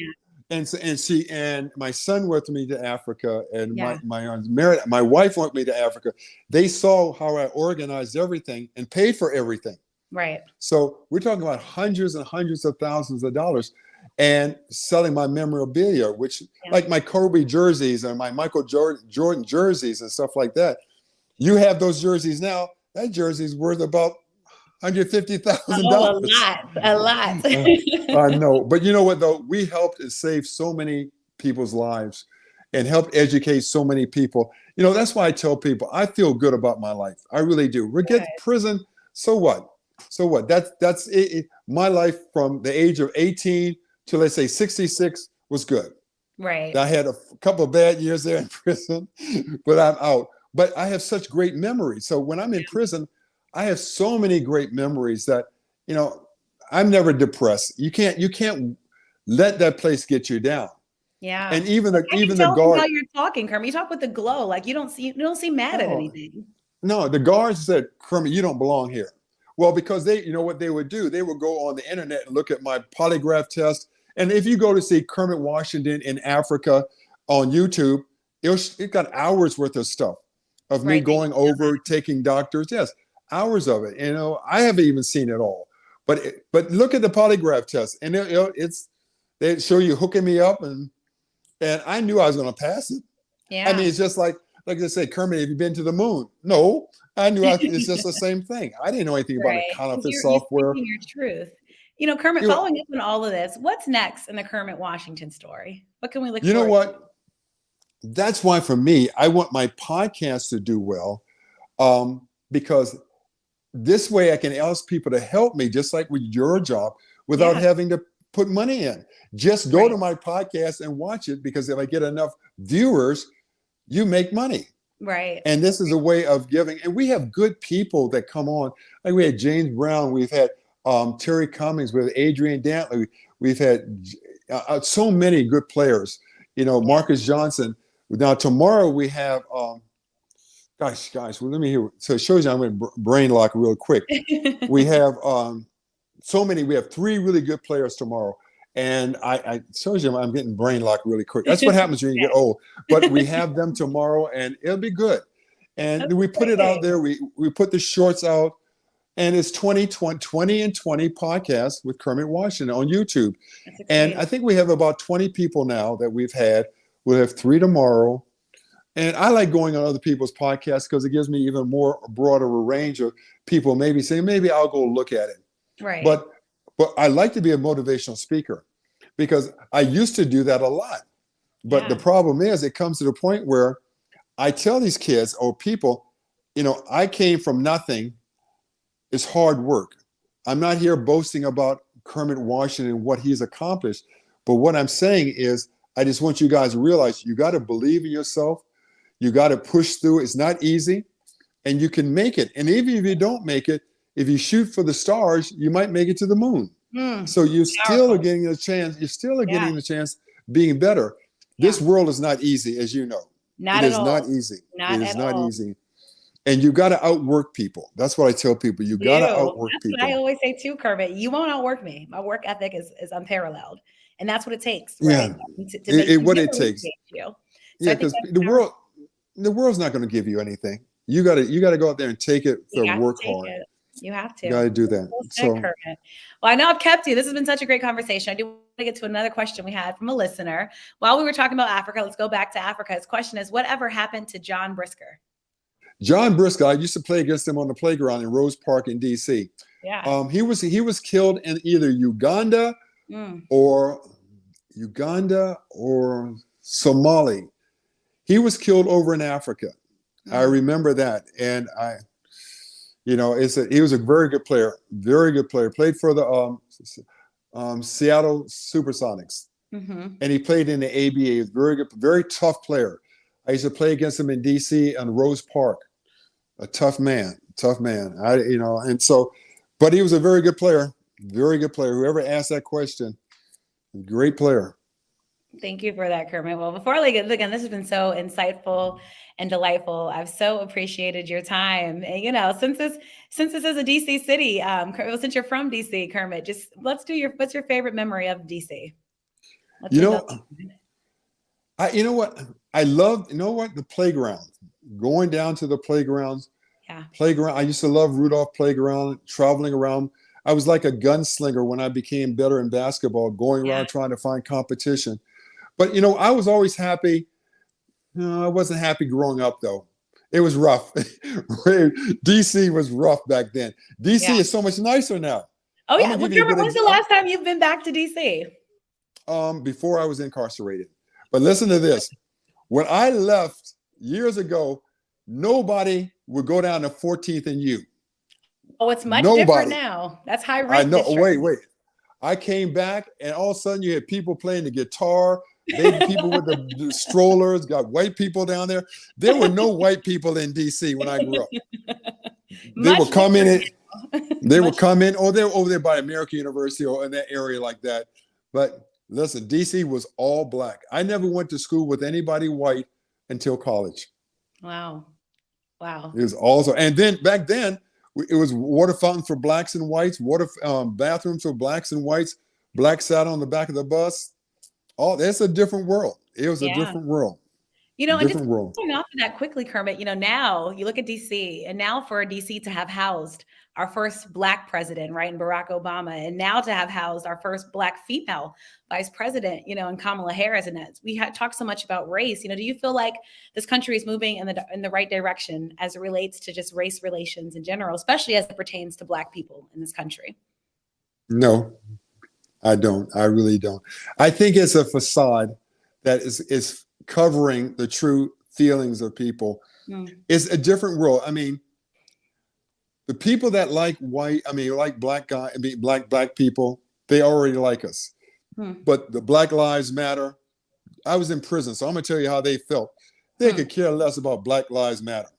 And my son went with me to Africa, and my wife went with me to Africa. They saw how I organized everything and paid for everything. Right. So we're talking about hundreds and hundreds of thousands of dollars, and selling my memorabilia, which like my Kobe jerseys and my Michael Jordan jerseys and stuff like that. You have those jerseys now. That jersey's worth about $150,000. A lot. I know, but you know what though? We helped and saved so many people's lives, and helped educate so many people. You know, that's why I tell people I feel good about my life. I really do. We get to prison, so what? So what? That's it. My life from the age of 18 to let's say 66 was good. Right. I had a couple of bad years there in prison, but I'm out. But I have such great memories. So when I'm in prison, I have so many great memories that, you know, I'm never depressed. You can't let that place get you down. Yeah. And even the tell guard. How you're talking, Kermit. You talk with the glow. Like you don't seem mad at anything. No, the guards said, Kermit, you don't belong here. Well, because you know what they would do? They would go on the internet and look at my polygraph test. And if you go to see Kermit Washington in Africa on YouTube, it got hours worth of stuff of me going over, taking doctors. Yes, hours of it. You know, I haven't even seen it all. But look at the polygraph test, and they show you hooking me up, and I knew I was going to pass it. Yeah. I mean, it's just like they say, Kermit, have you been to the moon? No, I knew it's just the same thing. I didn't know anything about a counterfeit software. You're your truth. You know, Kermit, following up on all of this, what's next in the Kermit Washington story? What can we look for? You know what? That's why for me, I want my podcast to do well, because this way I can ask people to help me, just like with your job, without having to put money in. Just go to my podcast and watch it, because if I get enough viewers, you make money. Right. And this is a way of giving. And we have good people that come on. Like we had James Brown, we've had Terry Cummings, with Adrian Dantley. We've had so many good players. You know, Marcus Johnson. Now tomorrow we have, guys, well, let me hear. So it shows you I'm in brain lock real quick. We have so many. We have 3 really good players tomorrow. And I shows you I'm getting brain lock really quick. That's what happens when you get old. But we have them tomorrow, and it'll be good. And we put it out there. We put the shorts out. And it's 20 and 20 podcasts with Kermit Washington on YouTube. And I think we have about 20 people now that we've had. We'll have 3 tomorrow. And I like going on other people's podcasts because it gives me even more broader a range of people maybe saying, maybe I'll go look at it. Right. But I like to be a motivational speaker, because I used to do that a lot. But the problem is it comes to the point where I tell these kids or people, you know, I came from nothing. It's hard work. I'm not here boasting about Kermit Washington and what he's accomplished. But what I'm saying is, I just want you guys to realize you got to believe in yourself. You got to push through. It's not easy, and you can make it. And even if you don't make it, if you shoot for the stars, you might make it to the moon. So you still are getting a chance. You're still getting the chance being better. This world is not easy, as you know. Not at all. It is not easy. It is not easy. And you got to outwork people. That's what I tell people. You got to outwork people. That's what I always say too, Kermit. You won't outwork me. My work ethic is unparalleled. And that's what it takes. Right? Yeah. What it takes. So because the world's not going to give you anything. You got to go out there and take it. So work hard. You have to. You got to do that. Well, I know I've kept you. This has been such a great conversation. I do want to get to another question we had from a listener. While we were talking about Africa, let's go back to Africa. His question is, whatever happened to John Brisker? John Brisker, I used to play against him on the playground in Rose Park in D.C. Yeah. He was killed in either Uganda or Somali. He was killed over in Africa. I remember that. And he was a very good player, played for the Seattle Supersonics. And he played in the ABA. He was very good, very tough player. I used to play against him in DC and Rose Park. A tough man. But he was a very good player. Whoever asked that question, great player. Thank you for that, Kermit. Well, before I again, this has been so insightful and delightful. I've so appreciated your time. And, you know, since this is a DC city, since you're from DC, Kermit, just what's your favorite memory of DC? The playground, going down to the playgrounds. Yeah. Playground. I used to love Rudolph Playground, traveling around. I was like a gunslinger when I became better in basketball, going around trying to find competition. But, I was always happy. No, I wasn't happy growing up, though. It was rough. DC was rough back then. DC is so much nicer now. Oh, yeah. Well, Kermit, when's the last time you've been back to DC? Before I was incarcerated. But listen to this. When I left years ago, nobody would go down to 14th and U. Oh, it's much different now. That's high risk. I know. Wait. I came back, and all of a sudden you had people playing the guitar, baby people with the strollers, got white people down there. There were no white people in DC when I grew up. They would come in. They would come in, or they were over there by American University or in that area like that. But listen, DC was all black. I never went to school with anybody white until college. Wow. It was also, and then back then, it was water fountains for blacks and whites, bathrooms for blacks and whites. Blacks sat on the back of the bus. Oh, that's a different world. It was a different world. And just going off of that quickly, Kermit, now you look at DC, and now for DC to have housed our first Black president, right, in Barack Obama, and now to have housed our first Black female vice president, in Kamala Harris, and we had talked so much about race. Do you feel like this country is moving in the right direction as it relates to just race relations in general, especially as it pertains to Black people in this country? No, I don't. I really don't. I think it's a facade that is covering the true feelings of people. It's a different world. I mean, the people that like black people, they already like us. But the Black Lives Matter, I was in prison, so I'm going to tell you how they felt. They could care less about Black Lives Matter.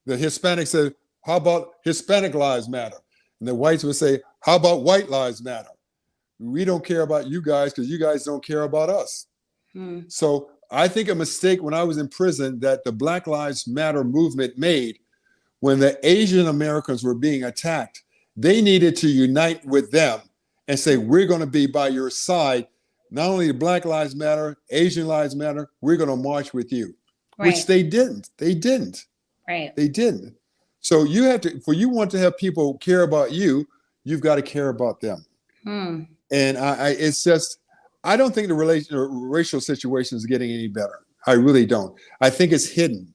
The Hispanics said, how about Hispanic Lives Matter? And the whites would say, how about White Lives Matter? We don't care about you guys because you guys don't care about us. So I think a mistake when I was in prison that the Black Lives Matter movement made when the Asian Americans were being attacked, they needed to unite with them and say, we're going to be by your side. Not only the Black Lives Matter, Asian Lives Matter, we're going to march with you, which they didn't. They didn't. Right. They didn't. So you have to, you want to have people care about you, you've got to care about them. And it's just, I don't think the racial situation is getting any better. I really don't. I think it's hidden.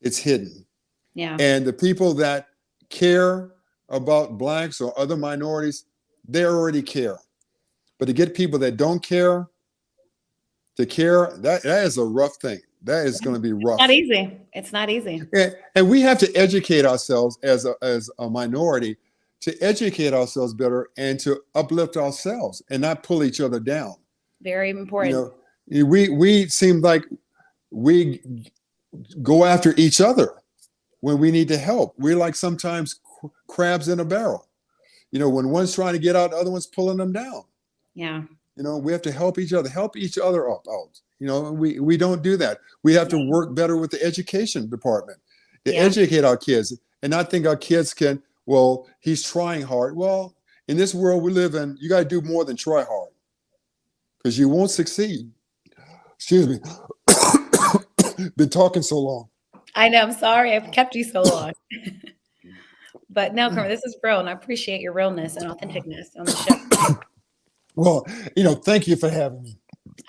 It's hidden. Yeah. And the people that care about blacks or other minorities, they already care. But to get people that don't care to care, that is a rough thing. That is going to be rough. Not easy. It's not easy. And we have to educate ourselves as a minority, to educate ourselves better and to uplift ourselves and not pull each other down. Very important. We seem like we go after each other when we need to help. We're like sometimes crabs in a barrel. When one's trying to get out, the other one's pulling them down. Yeah. We have to help each other out. We don't do that. We have to work better with the education department to educate our kids and not think our kids can, well, he's trying hard. Well, in this world we live in, you got to do more than try hard because you won't succeed. Excuse me. Been talking so long. I know. I'm sorry. I've kept you so long. But no, Kermit, this is real, and I appreciate your realness and authenticness on the show. Well, thank you for having me.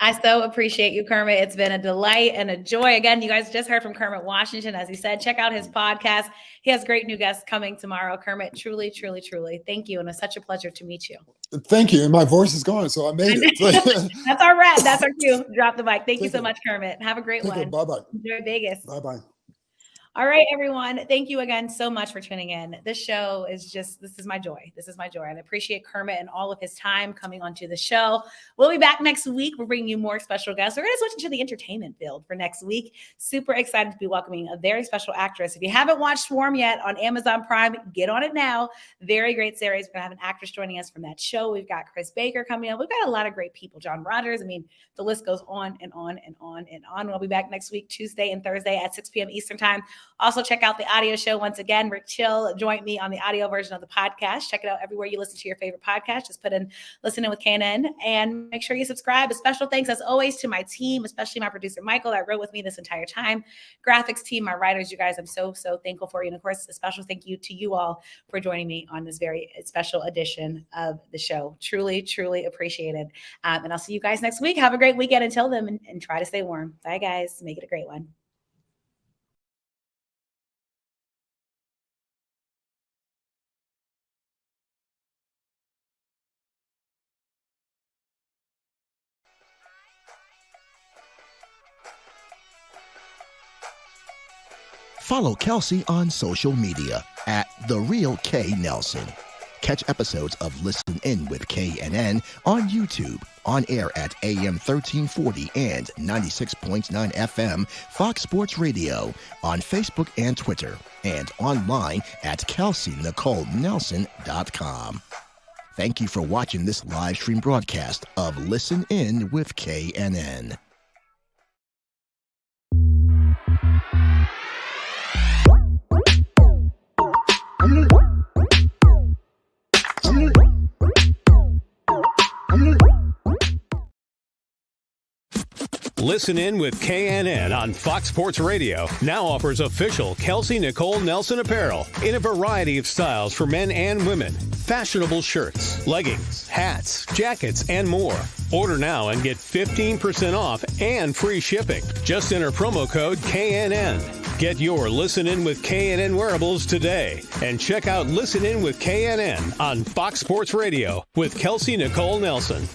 I so appreciate you, Kermit. It's been a delight and a joy. Again, you guys just heard from Kermit Washington. As he said, check out his podcast. He has great new guests coming tomorrow. Kermit, truly, truly, truly, thank you. And it's such a pleasure to meet you. Thank you. And my voice is gone, so I made it. That's our wrap. That's our cue. Drop the mic. Thank you so much, Kermit. Have a great one. Bye-bye. Enjoy Vegas. Bye-bye. All right, everyone. Thank you again so much for tuning in. This show is this is my joy. This is my joy. And I appreciate Kermit and all of his time coming onto the show. We'll be back next week. We're bringing you more special guests. We're going to switch into the entertainment field for next week. Super excited to be welcoming a very special actress. If you haven't watched Swarm yet on Amazon Prime, get on it now. Very great series. We're going to have an actress joining us from that show. We've got Chris Baker coming up. We've got a lot of great people. John Rogers. I mean, the list goes on and on and on and on. We'll be back next week, Tuesday and Thursday at 6 p.m. Eastern Time. Also, check out the audio show. Once again, Rick Chill joined me on the audio version of the podcast. Check it out everywhere you listen to your favorite podcast. Just put in Listen In With KNN and make sure you subscribe. A special thanks, as always, to my team, especially my producer, Michael, that wrote with me this entire time. Graphics team, my writers, you guys, I'm so thankful for you. And of course, a special thank you to you all for joining me on this very special edition of the show. Truly, truly appreciated. And I'll see you guys next week. Have a great weekend until then, and try to stay warm. Bye, guys. Make it a great one. Follow Kelsey on social media at The Real K Nelson. Catch episodes of Listen In with KNN on YouTube, on air at AM 1340 and 96.9 FM Fox Sports Radio, on Facebook and Twitter, and online at KelseyNicoleNelson.com. Thank you for watching this live stream broadcast of Listen In with KNN. Listen In with KNN on Fox Sports Radio now offers official Kelsey Nicole Nelson apparel in a variety of styles for men and women. Fashionable shirts, leggings, hats, jackets, and more. Order now and get 15% off and free shipping. Just enter promo code KNN. Get your Listen In with KNN wearables today. And check out Listen In with KNN on Fox Sports Radio with Kelsey Nicole Nelson.